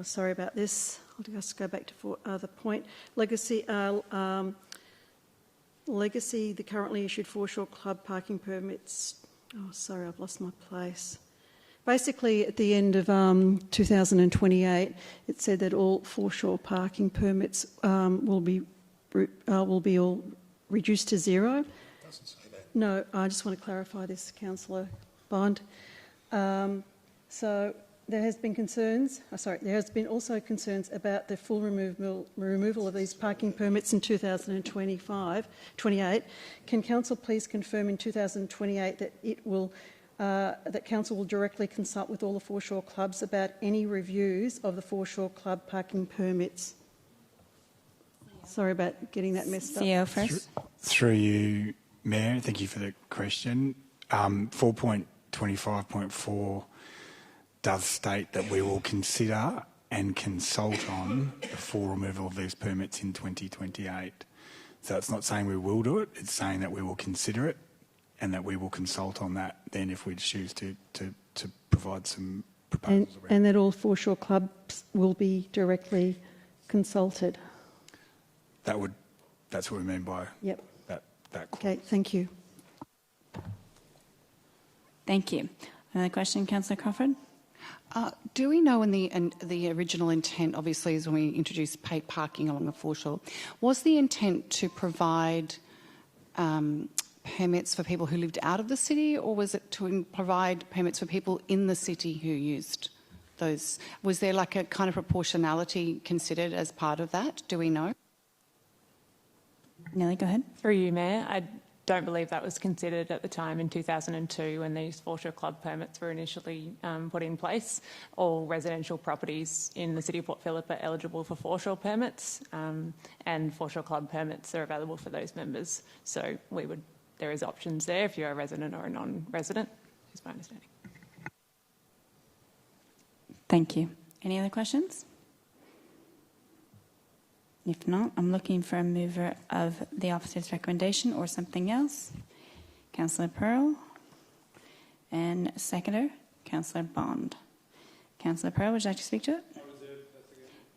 sorry about this. I'll just go back to the point. Legacy, the currently issued foreshore club parking permits. Oh, sorry, I've lost my place. Basically, at the end of 2028, it said that all foreshore parking permits will be all reduced to zero. It doesn't say that. No, I just want to clarify this, Councillor Bond. So there has been concerns. There has been also concerns about the full removal of these parking permits in 2028. Can Council please confirm in 2028 that it will that Council will directly consult with all the foreshore clubs about any reviews of the foreshore club parking permits? Sorry about getting that messed up. CEO first. Through you, Mayor, thank you for the question. 4.25.4 does state that we will consider and consult on the full removal of these permits in 2028. So it's not saying we will do it, it's saying that we will consider it and that we will consult on that then if we choose to provide some proposals. And that all foreshore clubs will be directly consulted. That's what we mean by that clause. Okay, thank you. Thank you. Another question, Councillor Crawford? Do we know in the original intent, obviously, is when we introduced paid parking along the foreshore, was the intent to provide permits for people who lived out of the city, or was it to provide permits for people in the city who used those? Was there like a kind of proportionality considered as part of that? Do we know? Nellie, go ahead. Through you, Mayor. I don't believe that was considered at the time in 2002 when these foreshore club permits were initially put in place. All residential properties in the City of Port Phillip are eligible for foreshore permits, and foreshore club permits are available for those members. So we would there is options there if you're a resident or a non-resident, is my understanding. Thank you. Any other questions? If not, I'm looking for a mover of the officer's recommendation or something else. Councillor Pearl. And seconder, Councillor Bond. Councillor Pearl, would you like to speak to it?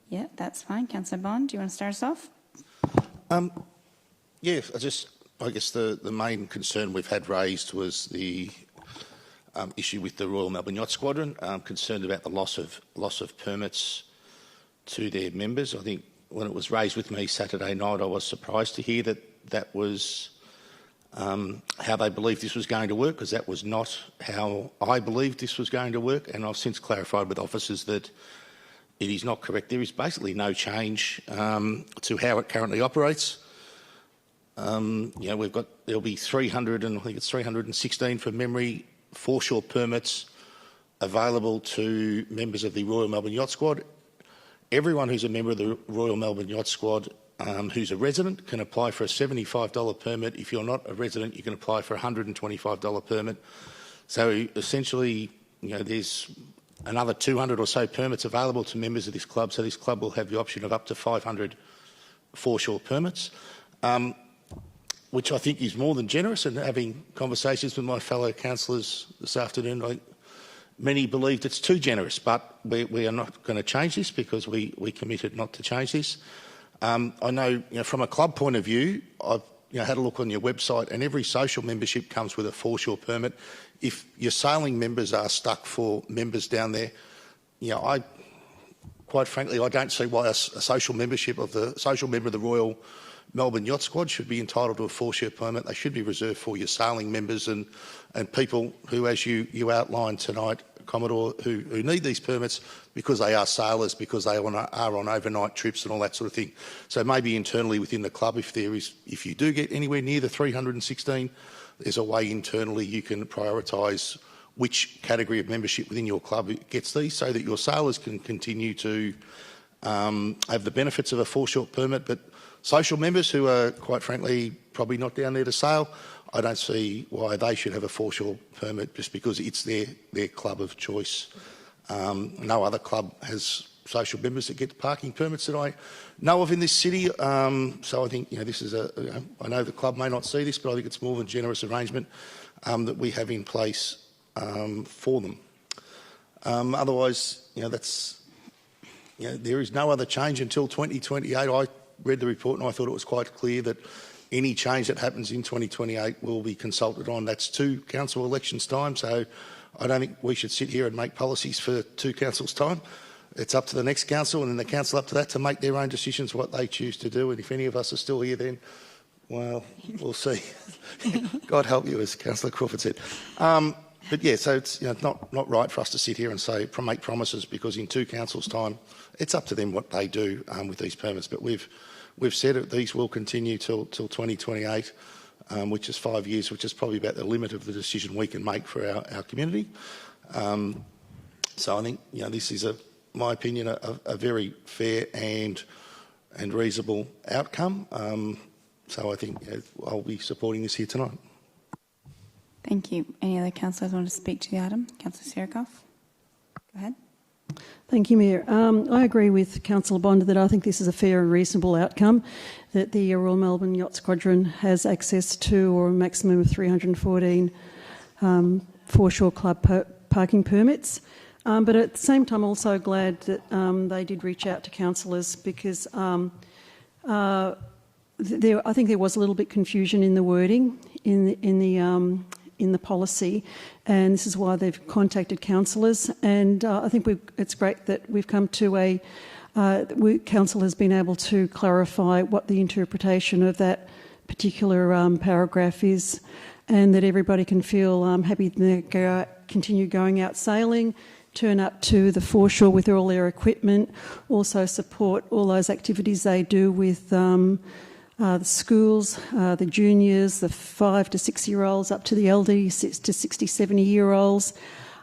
Yeah, that's fine. Councillor Bond, do you want to start us off? Yeah, I guess the main concern we've had raised was the issue with the Royal Melbourne Yacht Squadron. I'm concerned about the loss of permits to their members. I think when it was raised with me Saturday night, I was surprised to hear that was how they believed this was going to work, because that was not how I believed this was going to work, and I've since clarified with officers that it is not correct. There is basically no change to how it currently operates. There'll be 300, and I think it's 316 from memory, foreshore permits available to members of the Royal Melbourne Yacht Squad. Everyone who's a member of the Royal Melbourne Yacht Squad who's a resident can apply for a $75 permit. If you're not a resident, you can apply for a $125 permit. So essentially, there's another 200 or so permits available to members of this club. So this club will have the option of up to 500 foreshore permits, which I think is more than generous. And having conversations with my fellow councillors this afternoon, many believed it's too generous, but we are not going to change this because we committed not to change this. I know, from a club point of view, I've had a look on your website, and every social membership comes with a foreshore permit. If your sailing members are stuck for members down there, quite frankly, I don't see why a social member of the Royal Melbourne Yacht Squad should be entitled to a foreshore permit. They should be reserved for your sailing members and people who, as you outlined tonight, Commodore, who need these permits because they are sailors, because they are on overnight trips and all that sort of thing. So maybe internally within the club, if you do get anywhere near the 316, there's a way internally you can prioritise which category of membership within your club gets these, so that your sailors can continue to have the benefits of a foreshore permit. But social members who are, quite frankly, probably not down there to sail, I don't see why they should have a foreshore permit just because it's their club of choice. No other club has social members that get parking permits that I know of in this city. So I think this is I know the club may not see this, but I think it's more than a generous arrangement that we have in place for them. Otherwise, there is no other change until 2028. I read the report and I thought it was quite clear that any change that happens in 2028 will be consulted on. That's 2 council elections' time, so I don't think we should sit here and make policies for 2 councils' time. It's up to the next council and then the council up to that to make their own decisions what they choose to do. And if any of us are still here then, well, we'll see. God help you, as Councillor Crawford said. But yeah, so it's not right for us to sit here and make promises, because in 2 councils' time, it's up to them what they do with these permits. But we've said that these will continue till 2028, which is 5 years, which is probably about the limit of the decision we can make for our community. So I think this is, my opinion, a very fair and reasonable outcome. So I think I'll be supporting this here tonight. Thank you. Any other councillors want to speak to the item? Councillor Sirikoff, go ahead. Thank you, Mayor. I agree with Councillor Bond that I think this is a fair and reasonable outcome, that the Royal Melbourne Yacht Squadron has access to, or a maximum of 314 foreshore club parking permits. But at the same time, also glad that they did reach out to councillors, because I think there was a little bit confusion in the wording in the policy, and this is why they've contacted councillors. And I think it's great that we've come to council has been able to clarify what the interpretation of that particular paragraph is, and that everybody can feel happy to continue going out sailing, turn up to the foreshore with all their equipment, also support all those activities they do with the schools, the juniors, the 5 to 6 year olds, up to the elderly, 6 to 60, 70 year olds.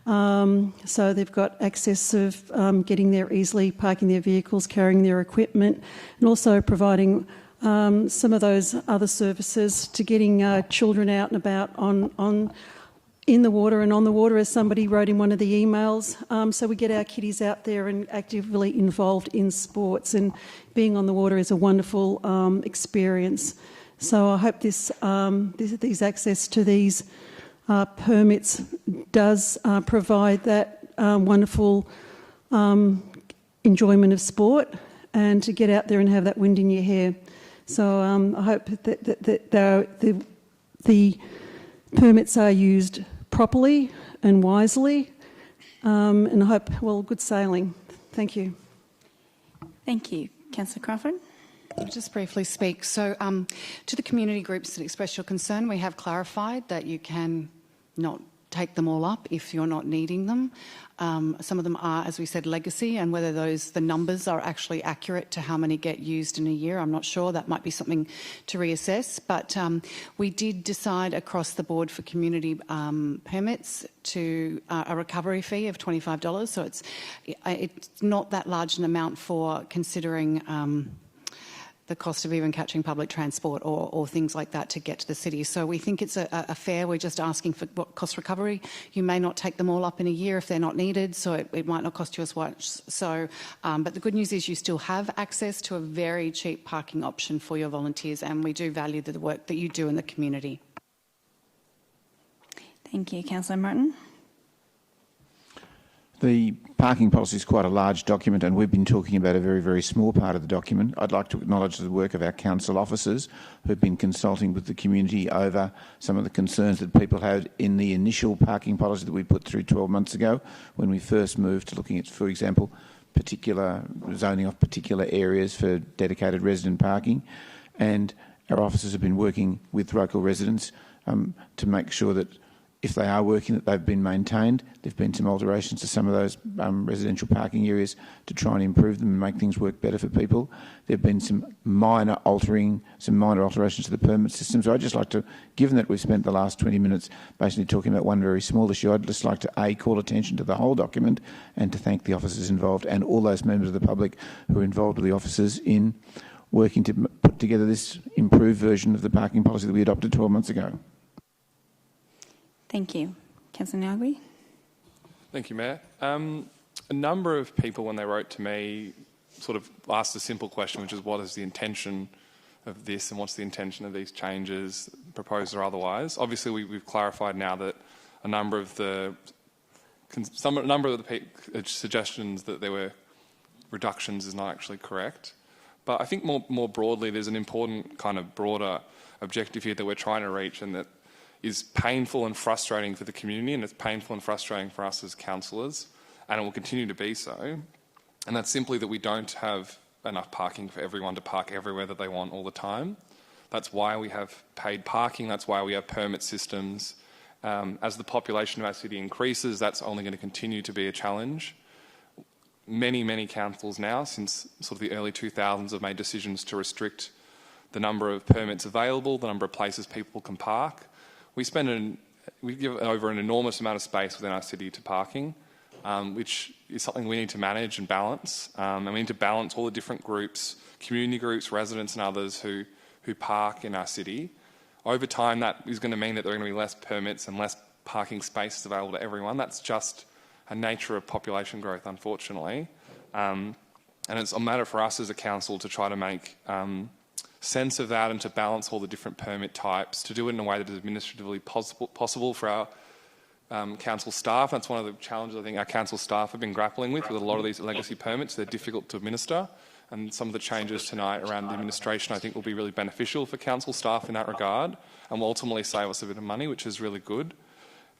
So they've got access of getting there easily, parking their vehicles, carrying their equipment, and also providing some of those other services to getting children out and about in the water and on the water, as somebody wrote in one of the emails. So we get our kiddies out there and actively involved in sports, and being on the water is a wonderful experience. So I hope these access to these permits does provide that wonderful enjoyment of sport and to get out there and have that wind in your hair. So I hope that the permits are used properly and wisely, and I hope, well, good sailing. Thank you. Thank you. Councillor Crawford? I'll just briefly speak. So to the community groups that express your concern, we have clarified that you can not take them all up if you're not needing them. Some of them are, as we said, legacy, and whether the numbers are actually accurate to how many get used in a year, I'm not sure. That might be something to reassess. But we did decide across the board for community permits to a recovery fee of $25. So it's not that large an amount for considering the cost of even catching public transport or things like that to get to the city. So we think it's a fair. We're just asking for what cost recovery. You may not take them all up in a year if they're not needed, so it might not cost you as much. So, but the good news is you still have access to a very cheap parking option for your volunteers, and we do value the work that you do in the community. Thank you. Councillor Martin? The parking policy is quite a large document, and we've been talking about a very, very small part of the document. I'd like to acknowledge the work of our council officers who've been consulting with the community over some of the concerns that people had in the initial parking policy that we put through 12 months ago when we first moved to looking at, for example, particular zoning of particular areas for dedicated resident parking. And our officers have been working with local residents to make sure that if they are working, that they've been maintained. There have been some alterations to some of those residential parking areas to try and improve them and make things work better for people. There have been some minor alterations to the permit system. So I'd just like to, given that we've spent the last 20 minutes basically talking about one very small issue, I'd just like to call attention to the whole document and to thank the officers involved and all those members of the public who are involved with the officers in working to put together this improved version of the parking policy that we adopted 12 months ago. Thank you. Councillor Nagui? Thank you, Mayor. A number of people, when they wrote to me, sort of asked a simple question, which is what is the intention of this and what's the intention of these changes, proposed or otherwise. Obviously, we've clarified now that a number of the suggestions that there were reductions is not actually correct. But I think more broadly, there's an important kind of broader objective here that we're trying to reach, and that is painful and frustrating for the community, and it's painful and frustrating for us as councillors, and it will continue to be so. And that's simply that we don't have enough parking for everyone to park everywhere that they want all the time. That's why we have paid parking. That's why we have permit systems. As the population of our city increases, that's only going to continue to be a challenge. Many councils now, since sort of the early 2000s, have made decisions to restrict the number of permits available, the number of places people can park. We give over an enormous amount of space within our city to parking, which is something we need to manage and balance. And we need to balance all the different groups, community groups, residents and others who park in our city. Over time, that is going to mean that there are going to be less permits and less parking spaces available to everyone. That's just a nature of population growth, unfortunately. And it's a matter for us as a council to try to make sense of that and to balance all the different permit types, to do it in a way that is administratively possible for our council staff. That's one of the challenges I think our council staff have been grappling with a lot of these legacy permits. They're difficult to administer, and some of the changes tonight around the administration I think will be really beneficial for council staff in that regard, and will ultimately save us a bit of money, which is really good.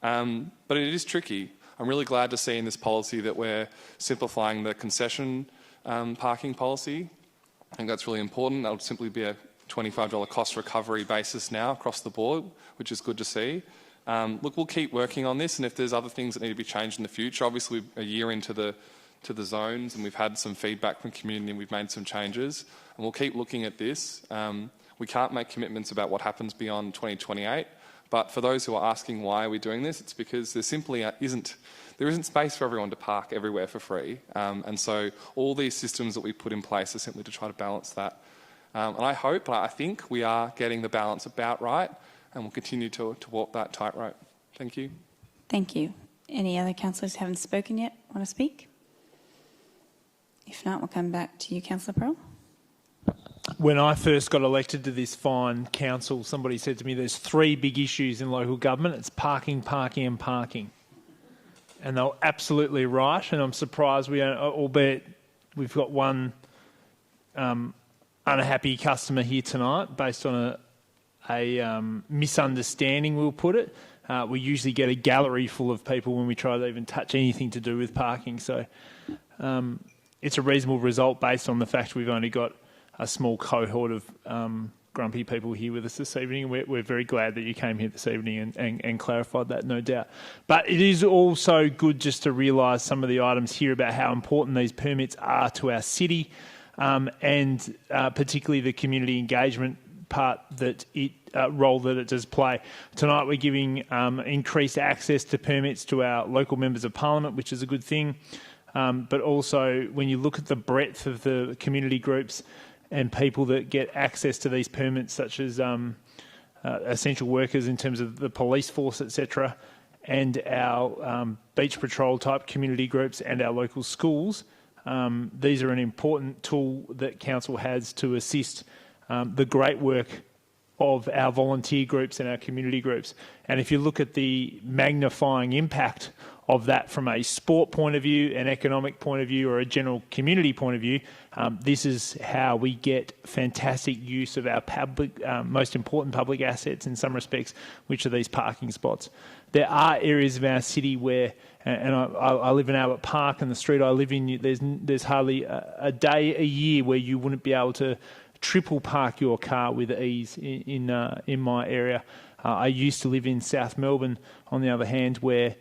But it is tricky. I'm really glad to see in this policy that we're simplifying the concession parking policy. I think that's really important. That would simply be a $25 cost recovery basis now across the board, which is good to see. Look, we'll keep working on this, and if there's other things that need to be changed in the future, obviously we're a year into the zones, and we've had some feedback from community and we've made some changes, and we'll keep looking at this. We can't make commitments about what happens beyond 2028, but for those who are asking why are we doing this, it's because there simply isn't space for everyone to park everywhere for free. And so all these systems that we put in place are simply to try to balance that. And I think we are getting the balance about right, and we'll continue to walk that tightrope. Thank you. Thank you. Any other councillors who haven't spoken yet want to speak? If not, we'll come back to you, Councillor Pearl. When I first got elected to this fine council, somebody said to me there's three big issues in local government. It's parking, parking and parking. And they were absolutely right, and I'm surprised we don't, albeit we've got one unhappy customer here tonight based on a misunderstanding, we'll put it. We usually get a gallery full of people when we try to even touch anything to do with parking. So it's a reasonable result based on the fact we've only got a small cohort of grumpy people here with us this evening. We're very glad that you came here this evening and clarified that, no doubt. But it is also good just to realise some of the items here about how important these permits are to our city, and particularly the community engagement part that role that it does play. Tonight we're giving increased access to permits to our local members of parliament, which is a good thing. But also when you look at the breadth of the community groups and people that get access to these permits, such as essential workers in terms of the police force, etc., and our beach patrol type community groups and our local schools, these are an important tool that council has to assist the great work of our volunteer groups and our community groups. And if you look at the magnifying impact of that from a sport point of view, an economic point of view, or a general community point of view, this is how we get fantastic use of our most important public assets in some respects, which are these parking spots. There are areas of our city where, and I live in Albert Park, and the street I live in, there's hardly a day a year where you wouldn't be able to triple park your car with ease in my area. I used to live in South Melbourne, on the other hand, where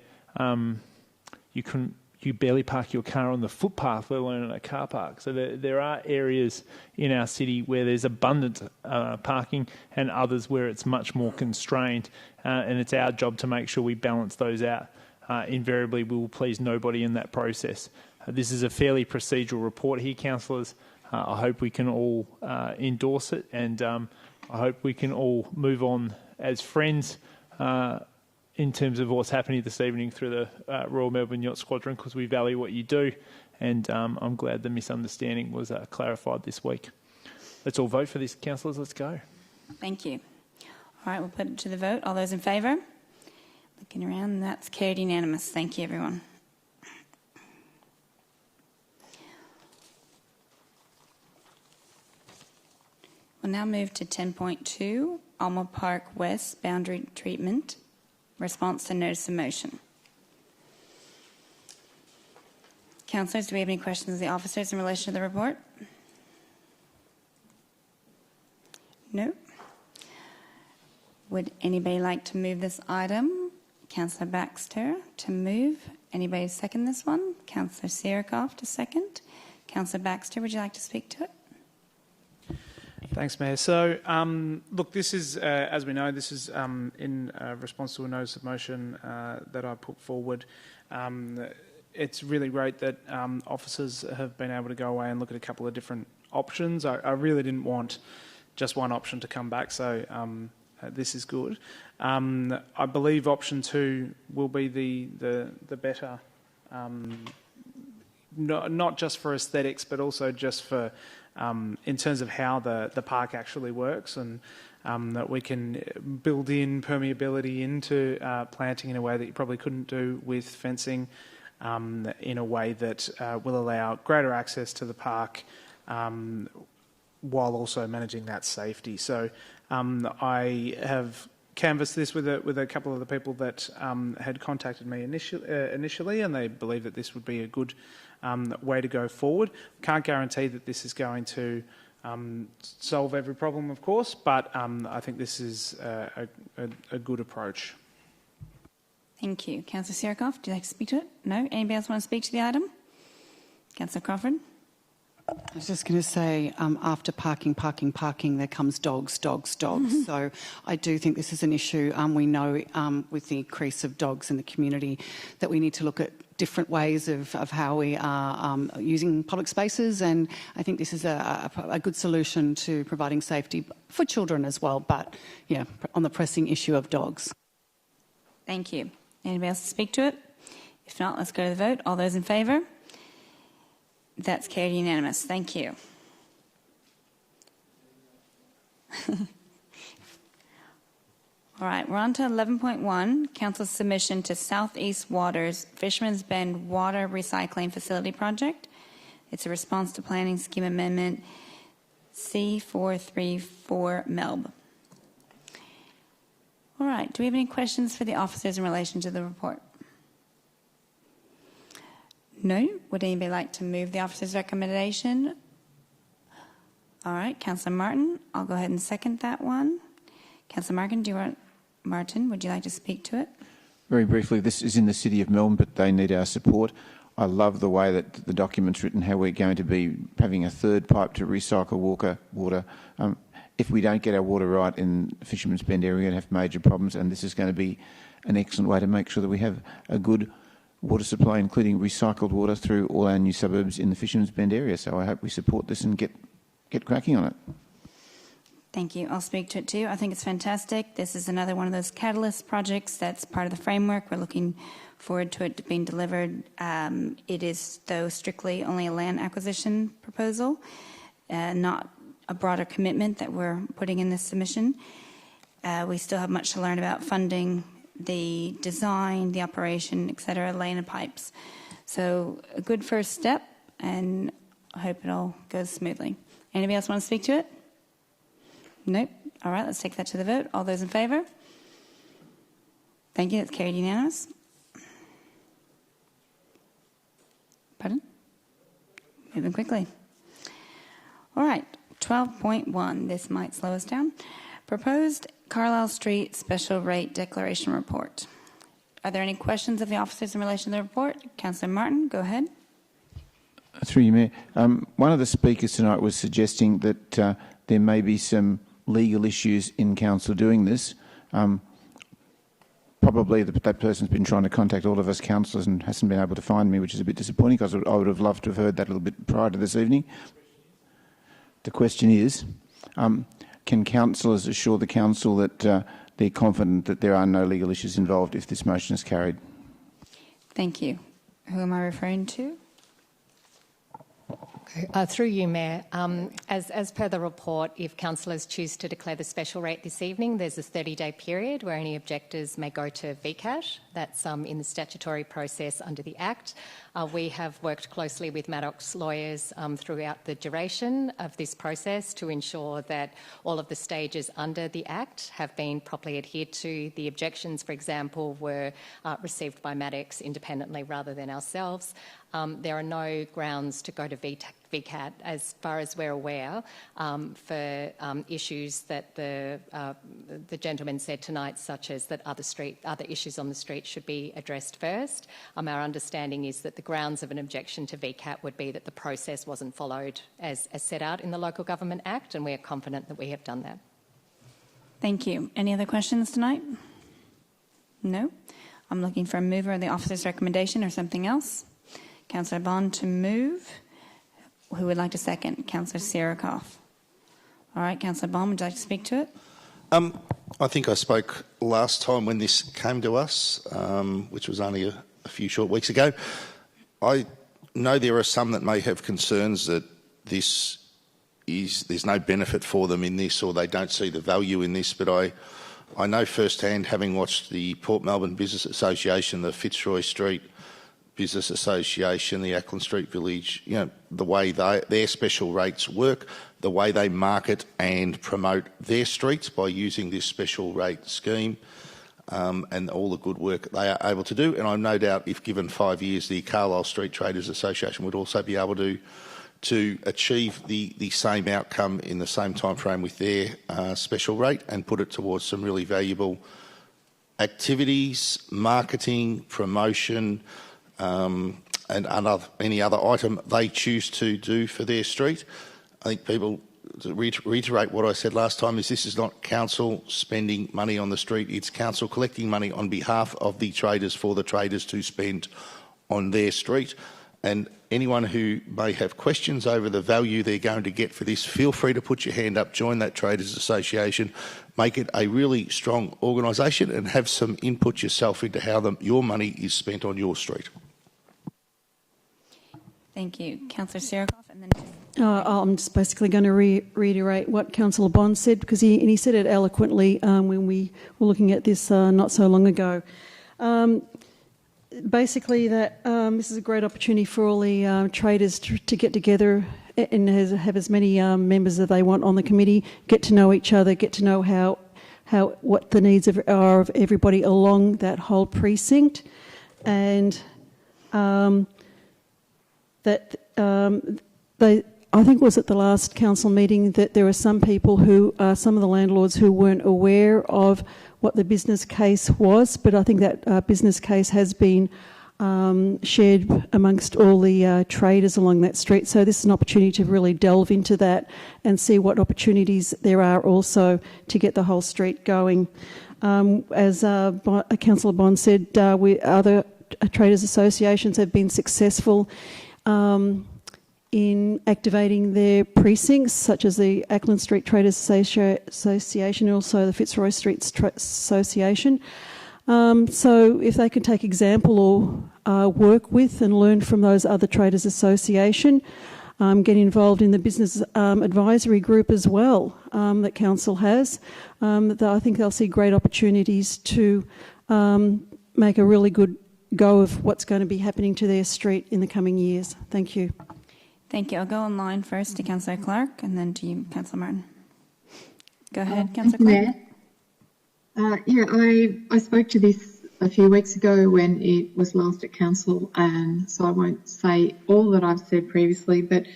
you barely park your car on the footpath, let alone in a car park. So there are areas in our city where there's abundant parking, and others where it's much more constrained, and it's our job to make sure we balance those out. Invariably, we will please nobody in that process. This is a fairly procedural report here, councillors. I hope we can all endorse it, and I hope we can all move on as friends in terms of what's happening this evening through the Royal Melbourne Yacht Squadron, because we value what you do, and I'm glad the misunderstanding was clarified this week. Let's all vote for this, councillors. Let's go. Thank you. All right, we'll put it to the vote. All those in favour? Looking around, and that's carried unanimous. Thank you, everyone. We'll now move to 10.2, Alma Park West Boundary Treatment, response to notice of motion. Councillors, do we have any questions of the officers in relation to the report? No. Would anybody like to move this item? Councillor Baxter to move. Anybody second this one? Councillor Sierrakoff to second. Councillor Baxter, would you like to speak to it? Thanks, Mayor. So, look, this is, as we know, this is in response to a notice of motion that I put forward. It's really great that officers have been able to go away and look at a couple of different options. I really didn't want just one option to come back, so this is good. I believe option 2 will be the better, not just for aesthetics, but also just for in terms of how the park actually works, and that we can build in permeability into planting in a way that you probably couldn't do with fencing, in a way that will allow greater access to the park while also managing that safety. So I have canvassed this with a couple of the people that had contacted me initially, and they believe that this would be a good way to go forward. Can't guarantee that this is going to solve every problem, of course, but I think this is a good approach. Thank you. Councillor Sierrakoff, do you like to speak to it? No? Anybody else want to speak to the item? Councillor Crawford? I was just going to say, after parking, there comes dogs. Mm-hmm. So I do think this is an issue. We know with the increase of dogs in the community that we need to look at different ways of how we are using public spaces, and I think this is a good solution to providing safety for children as well, but yeah, on the pressing issue of dogs. Thank you. Anybody else to speak to it? If not, let's go to the vote. All those in favour? That's carried unanimous. Thank you. All right, we're on to 11.1, Council's submission to Southeast Waters Fisherman's Bend Water Recycling Facility Project. It's a response to Planning Scheme Amendment C434 MELB. All right, do we have any questions for the officers in relation to the report? No? Would anybody like to move the officer's recommendation? All right, Councillor Martin, I'll go ahead and second that one. Councillor Martin, would you like to speak to it? Very briefly, this is in the City of Melbourne, but they need our support. I love the way that the document's written, how we're going to be having a third pipe to recycle water. If we don't get our water right in Fisherman's Bend area, we're going to have major problems, and this is going to be an excellent way to make sure that we have a good water supply, including recycled water through all our new suburbs in the Fisherman's Bend area. So I hope we support this and get cracking on it. Thank you. I'll speak to it too. I think it's fantastic. This is another one of those catalyst projects that's part of the framework. We're looking forward to it being delivered. It is, though, strictly only a land acquisition proposal, not a broader commitment that we're putting in this submission. We still have much to learn about funding, the design, the operation, etc., laying of pipes. So a good first step, and I hope it all goes smoothly. Anybody else want to speak to it? Nope. All right, let's take that to the vote. All those in favour? Thank you. That's carried unanimous. Pardon? Moving quickly. All right, 12.1. This might slow us down. Proposed Carlisle Street Special Rate Declaration Report. Are there any questions of the officers in relation to the report? Councillor Martin, go ahead. Through you, Mayor. One of the speakers tonight was suggesting that there may be some legal issues in council doing this. Probably that person's been trying to contact all of us councillors and hasn't been able to find me, which is a bit disappointing because I would have loved to have heard that a little bit prior to this evening. The question is, can councillors assure the council that they're confident that there are no legal issues involved if this motion is carried? Thank you. Who am I referring to? Through you, Mayor. As per the report, if councillors choose to declare the special rate this evening, there's a 30-day period where any objectors may go to VCAT. That's in the statutory process under the Act. We have worked closely with Maddox lawyers throughout the duration of this process to ensure that all of the stages under the Act have been properly adhered to. The objections, for example, were received by Maddox independently rather than ourselves. There are no grounds to go to VCAT, as far as we're aware, for issues that the gentleman said tonight, such as that other issues on the street should be addressed first. Our understanding is that the grounds of an objection to VCAT would be that the process wasn't followed as set out in the Local Government Act, and we are confident that we have done that. Thank you. Any other questions tonight? No? I'm looking for a mover of the officer's recommendation or something else. Councillor Bond to move. Who would like to second? Councillor Sierrakoff. All right, Councillor Bond, would you like to speak to it? I think I spoke last time when this came to us, which was only a few short weeks ago. I know there are some that may have concerns that there's no benefit for them in this, or they don't see the value in this, but I know firsthand, having watched the Port Melbourne Business Association, the Fitzroy Street Business Association, the Ackland Street Village, the way their special rates work, the way they market and promote their streets by using this special rate scheme, and all the good work they are able to do. And I'm no doubt, if given 5 years, the Carlisle Street Traders Association would also be able to achieve the same outcome in the same time frame with their special rate and put it towards some really valuable activities, marketing, promotion, and any other item they choose to do for their street. I think people, to reiterate what I said last time, is this is not council spending money on the street, it's council collecting money on behalf of the traders for the traders to spend on their street. And anyone who may have questions over the value they're going to get for this, feel free to put your hand up, join that Traders Association, make it a really strong organisation and have some input yourself into how your money is spent on your street. Thank you. Councillor Sirikoff, and then... I'm just basically going to reiterate what Councillor Bond said, because he said it eloquently when we were looking at this not so long ago. Basically, that this is a great opportunity for all the traders to get together and have as many members as they want on the committee, get to know each other, get to know what the needs are of everybody along that whole precinct, and I think it was at the last council meeting that there were some people some of the landlords who weren't aware of what the business case was, but I think that business case has been shared amongst all the traders along that street. So this is an opportunity to really delve into that and see what opportunities there are also to get the whole street going. As Councillor Bond said, other traders associations have been successful in activating their precincts, such as the Ackland Street Traders Association and also the Fitzroy Street Association. So if they can take example or work with and learn from those other traders association, get involved in the business advisory group as well that council has, I think they'll see great opportunities to make a really good go of what's going to be happening to their street in the coming years. Thank you. Thank you. I'll go online first to Councillor Clark and then to you, Councillor Martin. Go ahead, Councillor Clark. I spoke to this a few weeks ago when it was last at council, and so I won't say all that I've said previously, but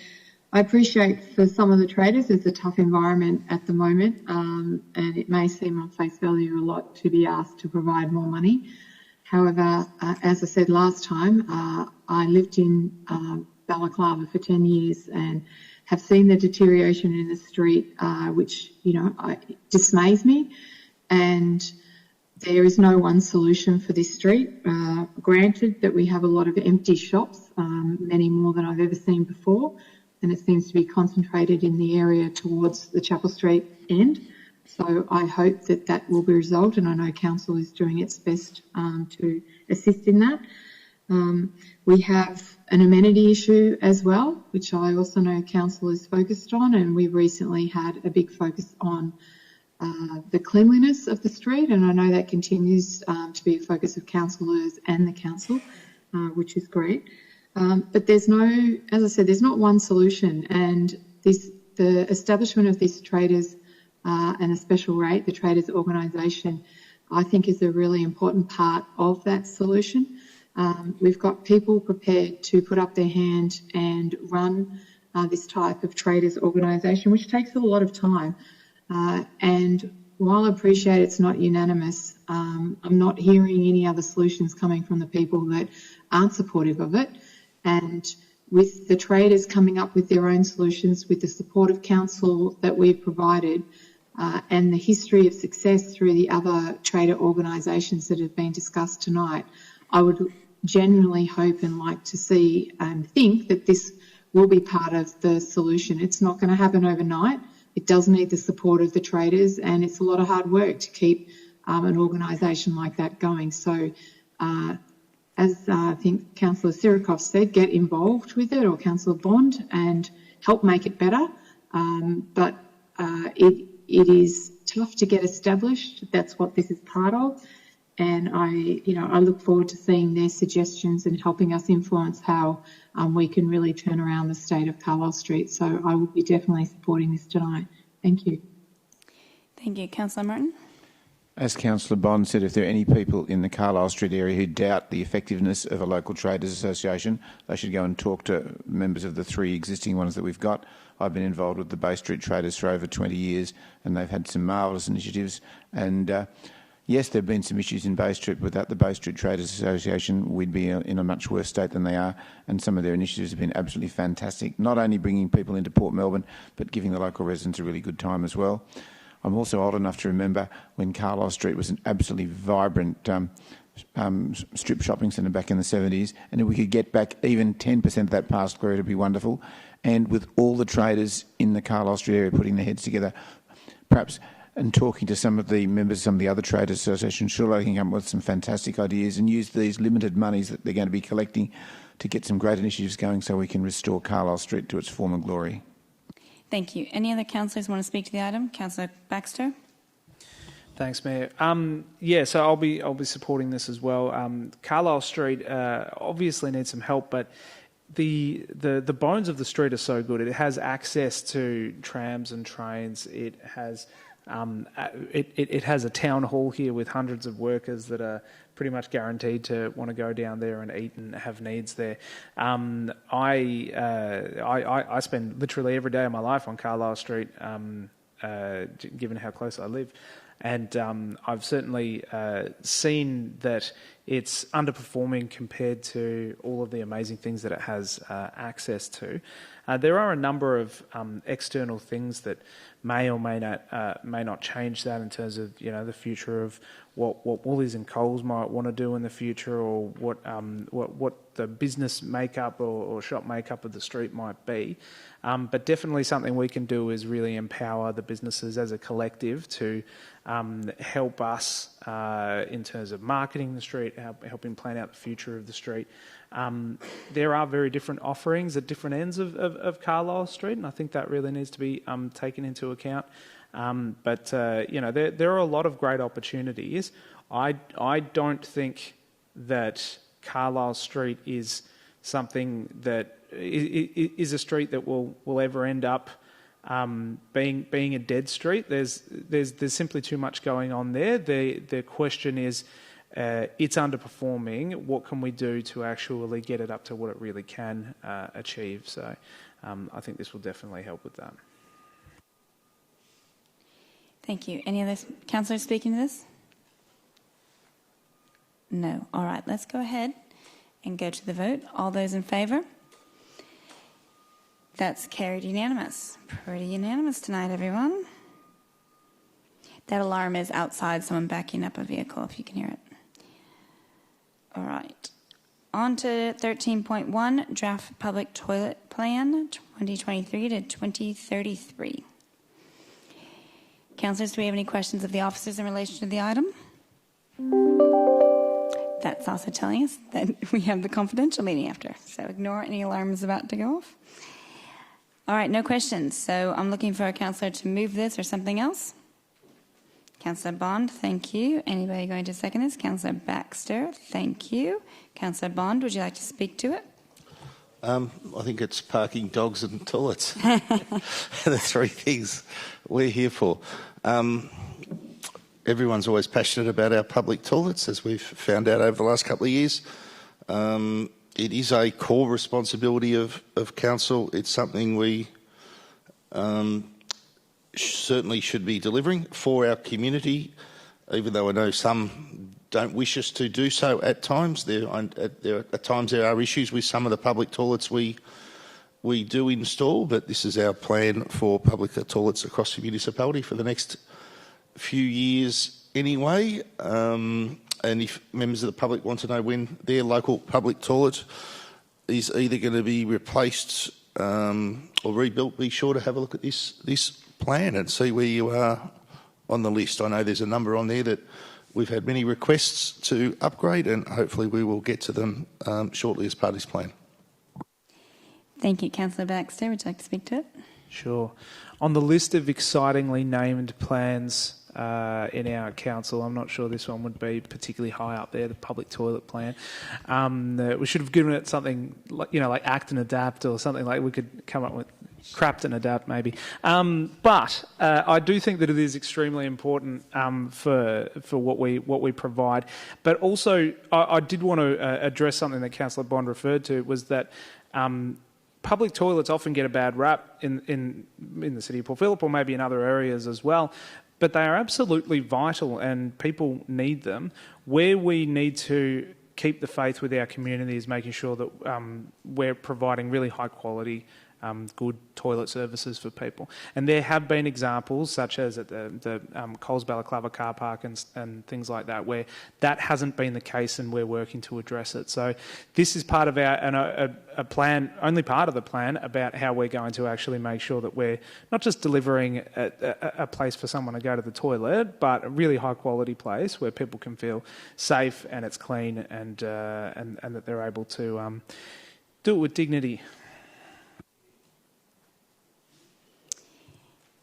I appreciate for some of the traders it's a tough environment at the moment, and it may seem on face value a lot to be asked to provide more money. However, as I said last time, I lived in Balaclava for 10 years and have seen the deterioration in the street, which, dismays me. And there is no one solution for this street. Granted that we have a lot of empty shops, many more than I've ever seen before, and it seems to be concentrated in the area towards the Chapel Street end. So I hope that will be resolved, and I know council is doing its best to assist in that. We have an amenity issue as well, which I also know council is focused on, and we recently had a big focus on the cleanliness of the street, and I know that continues to be a focus of councillors and the council, which is great. But there's as I said, there's not one solution, and the establishment of this traders and a special rate, the traders organisation, I think is a really important part of that solution. We've got people prepared to put up their hand and run this type of traders organisation, which takes a lot of time. And while I appreciate it's not unanimous, I'm not hearing any other solutions coming from the people that aren't supportive of it. And with the traders coming up with their own solutions, with the support of council that we've provided, and the history of success through the other trader organisations that have been discussed tonight, I would genuinely hope and like to see and think that this will be part of the solution. It's not going to happen overnight. It does need the support of the traders, and it's a lot of hard work to keep an organisation like that going. So as I think Councillor Sirikoff said, get involved with it, or Councillor Bond, and help make it better. But it is tough to get established. That's what this is part of. And I look forward to seeing their suggestions and helping us influence how we can really turn around the state of Carlisle Street. So I will be definitely supporting this tonight. Thank you. Thank you. Councillor Martin. As Councillor Bond said, if there are any people in the Carlisle Street area who doubt the effectiveness of a local traders association, they should go and talk to members of the three existing ones that we've got. I've been involved with the Bay Street Traders for over 20 years, and they've had some marvellous initiatives. And yes, there have been some issues in Bay Street. Without the Bay Street Traders Association, we'd be in a much worse state than they are, and some of their initiatives have been absolutely fantastic, not only bringing people into Port Melbourne, but giving the local residents a really good time as well. I'm also old enough to remember when Carlisle Street was an absolutely vibrant strip shopping centre back in the 70s, and if we could get back even 10% of that past glory, it'd be wonderful. And with all the traders in the Carlisle Street area putting their heads together, perhaps, and talking to some of the members of some of the other traders associations, surely they can come up with some fantastic ideas and use these limited monies that they're going to be collecting to get some great initiatives going so we can restore Carlisle Street to its former glory. Thank you. Any other councillors want to speak to the item? Councillor Baxter? Thanks, Mayor. So I'll be supporting this as well. Carlisle Street obviously needs some help, but the bones of the street are so good. It has access to trams and trains. It has it has a town hall here with hundreds of workers that are pretty much guaranteed to want to go down there and eat and have needs there. I spend literally every day of my life on Carlisle Street, given how close I live. And I've certainly seen that it's underperforming compared to all of the amazing things that it has access to. There are a number of external things that may or may not change that in terms of the future of what Woolies and Coles might want to do in the future, or what the business makeup or shop makeup of the street might be. But definitely something we can do is really empower the businesses as a collective to help us in terms of marketing the street, helping plan out the future of the street. There are very different offerings at different ends of Carlisle Street, and I think that really needs to be taken into account. But there are a lot of great opportunities. I don't think that Carlisle Street is something that is a street that will ever end up being a dead street. There's simply too much going on there. The question is, it's underperforming. What can we do to actually get it up to what it really can achieve? So I think this will definitely help with that. Thank you. Any other councillors speaking to this? No. All right, let's go ahead and go to the vote. All those in favour? That's carried unanimous. Pretty unanimous tonight, everyone. That alarm is outside, someone backing up a vehicle, if you can hear it. All right. On to 13.1, Draft Public Toilet Plan 2023 to 2033. Councillors, do we have any questions of the officers in relation to the item? That's also telling us that we have the confidential meeting after, so ignore any alarms about to go off. All right, no questions. So I'm looking for a councillor to move this or something else. Councillor Bond, thank you. Anybody going to second this? Councillor Baxter, thank you. Councillor Bond, would you like to speak to it? I think it's parking, dogs and toilets. The three things we're here for. Everyone's always passionate about our public toilets, as we've found out over the last couple of years. It is a core responsibility of council. It's something we certainly should be delivering for our community, even though I know some don't wish us to do so at times. At times there are issues with some of the public toilets we do install, but this is our plan for public toilets across the municipality for the next few years anyway. And if members of the public want to know when their local public toilet is either going to be replaced or rebuilt, be sure to have a look at this plan and see where you are on the list. I know there's a number on there that we've had many requests to upgrade, and hopefully we will get to them shortly as part of this plan. Thank you. Councillor Baxter, would you like to speak to it? Sure. On the list of excitingly named plans in our council, I'm not sure this one would be particularly high up there, the public toilet plan. We should have given it something like Act and Adapt, or something like we could come up with. Crapt and Adapt, maybe. But I do think that it is extremely important for what we provide. But also, I did want to address something that Councillor Bond referred to, was that public toilets often get a bad rap in the city of Port Phillip, or maybe in other areas as well. But they are absolutely vital, and people need them. Where we need to keep the faith with our community is making sure that we're providing really high quality good toilet services for people. And there have been examples, such as at the Coles Balaclava car park and things like that, where that hasn't been the case, and we're working to address it. So this is part of a plan, only part of the plan, about how we're going to actually make sure that we're not just delivering a place for someone to go to the toilet, but a really high quality place where people can feel safe and it's clean, and that they're able to do it with dignity.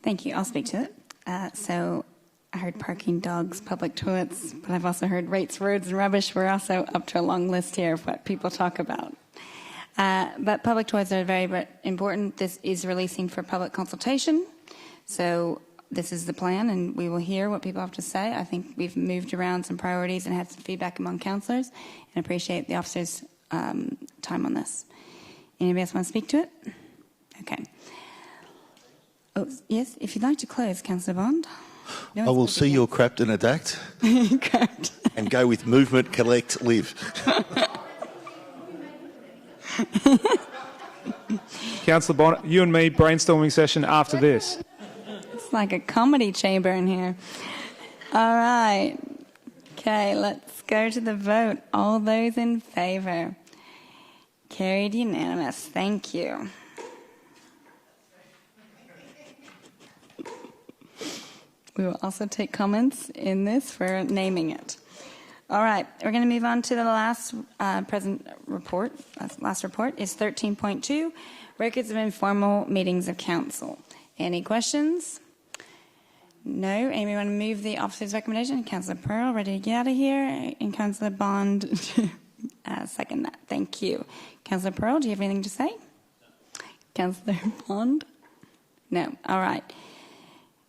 Thank you. I'll speak to it. So I heard parking, dogs, public toilets, but I've also heard rates, roads and rubbish. We're also up to a long list here of what people talk about. But public toilets are very important. This is releasing for public consultation. So this is the plan, and we will hear what people have to say. I think we've moved around some priorities and had some feedback among councillors, and appreciate the officers' time on this. Anybody else want to speak to it? Okay. Oh, yes, if you'd like to close, Councillor Bond. I will see your craft and adapt. Correct. And go with movement, collect, live. Councillor Bond, you and me, brainstorming session after this. It's like a comedy chamber in here. All right. Okay, let's go to the vote. All those in favour? Carried unanimous. Thank you. We will also take comments in this for naming it. All right, we're going to move on to the last present report. Last report is 13.2, records of informal meetings of council. Any questions? No. Anybody want to move the officer's recommendation? Councillor Pearl, ready to get out of here? And Councillor Bond, second that. Thank you. Councillor Pearl, do you have anything to say? Councillor Bond? No. All right.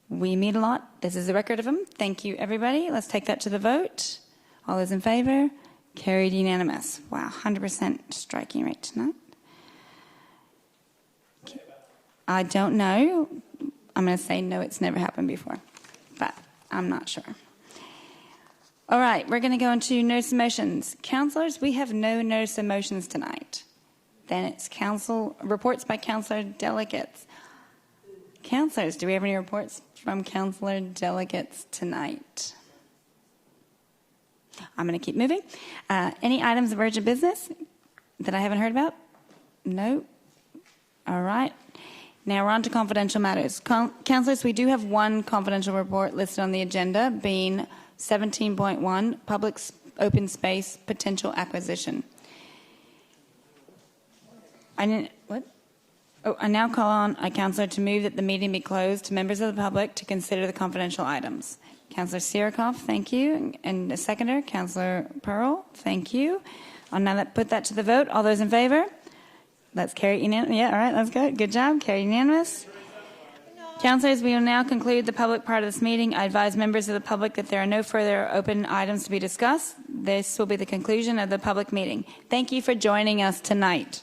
We meet a lot. This is a record of them. Thank you, everybody. Let's take that to the vote. All those in favour? Carried unanimous. Wow, 100% striking rate tonight. Okay. I don't know. I'm going to say no, it's never happened before, but I'm not sure. All right, we're going to go into notice of motions. Councillors, we have no notice of motions tonight. Then it's council reports by councillor delegates. Councillors, do we have any reports from councillor delegates tonight? I'm going to keep moving. Any items of urgent business that I haven't heard about? No. All right. Now we're on to confidential matters. Councillors, we do have one confidential report listed on the agenda, being 17.1, public open space potential acquisition. I now call on a councillor to move that the meeting be closed to members of the public to consider the confidential items. Councillor Sirikoff, thank you. And a seconder, Councillor Pearl, thank you. I'll now put that to the vote. All those in favour? Let's carry it unanimous. Yeah, all right, that's good. Good job. Carry unanimous. Councillors, we will now conclude the public part of this meeting. I advise members of the public that there are no further open items to be discussed. This will be the conclusion of the public meeting. Thank you for joining us tonight.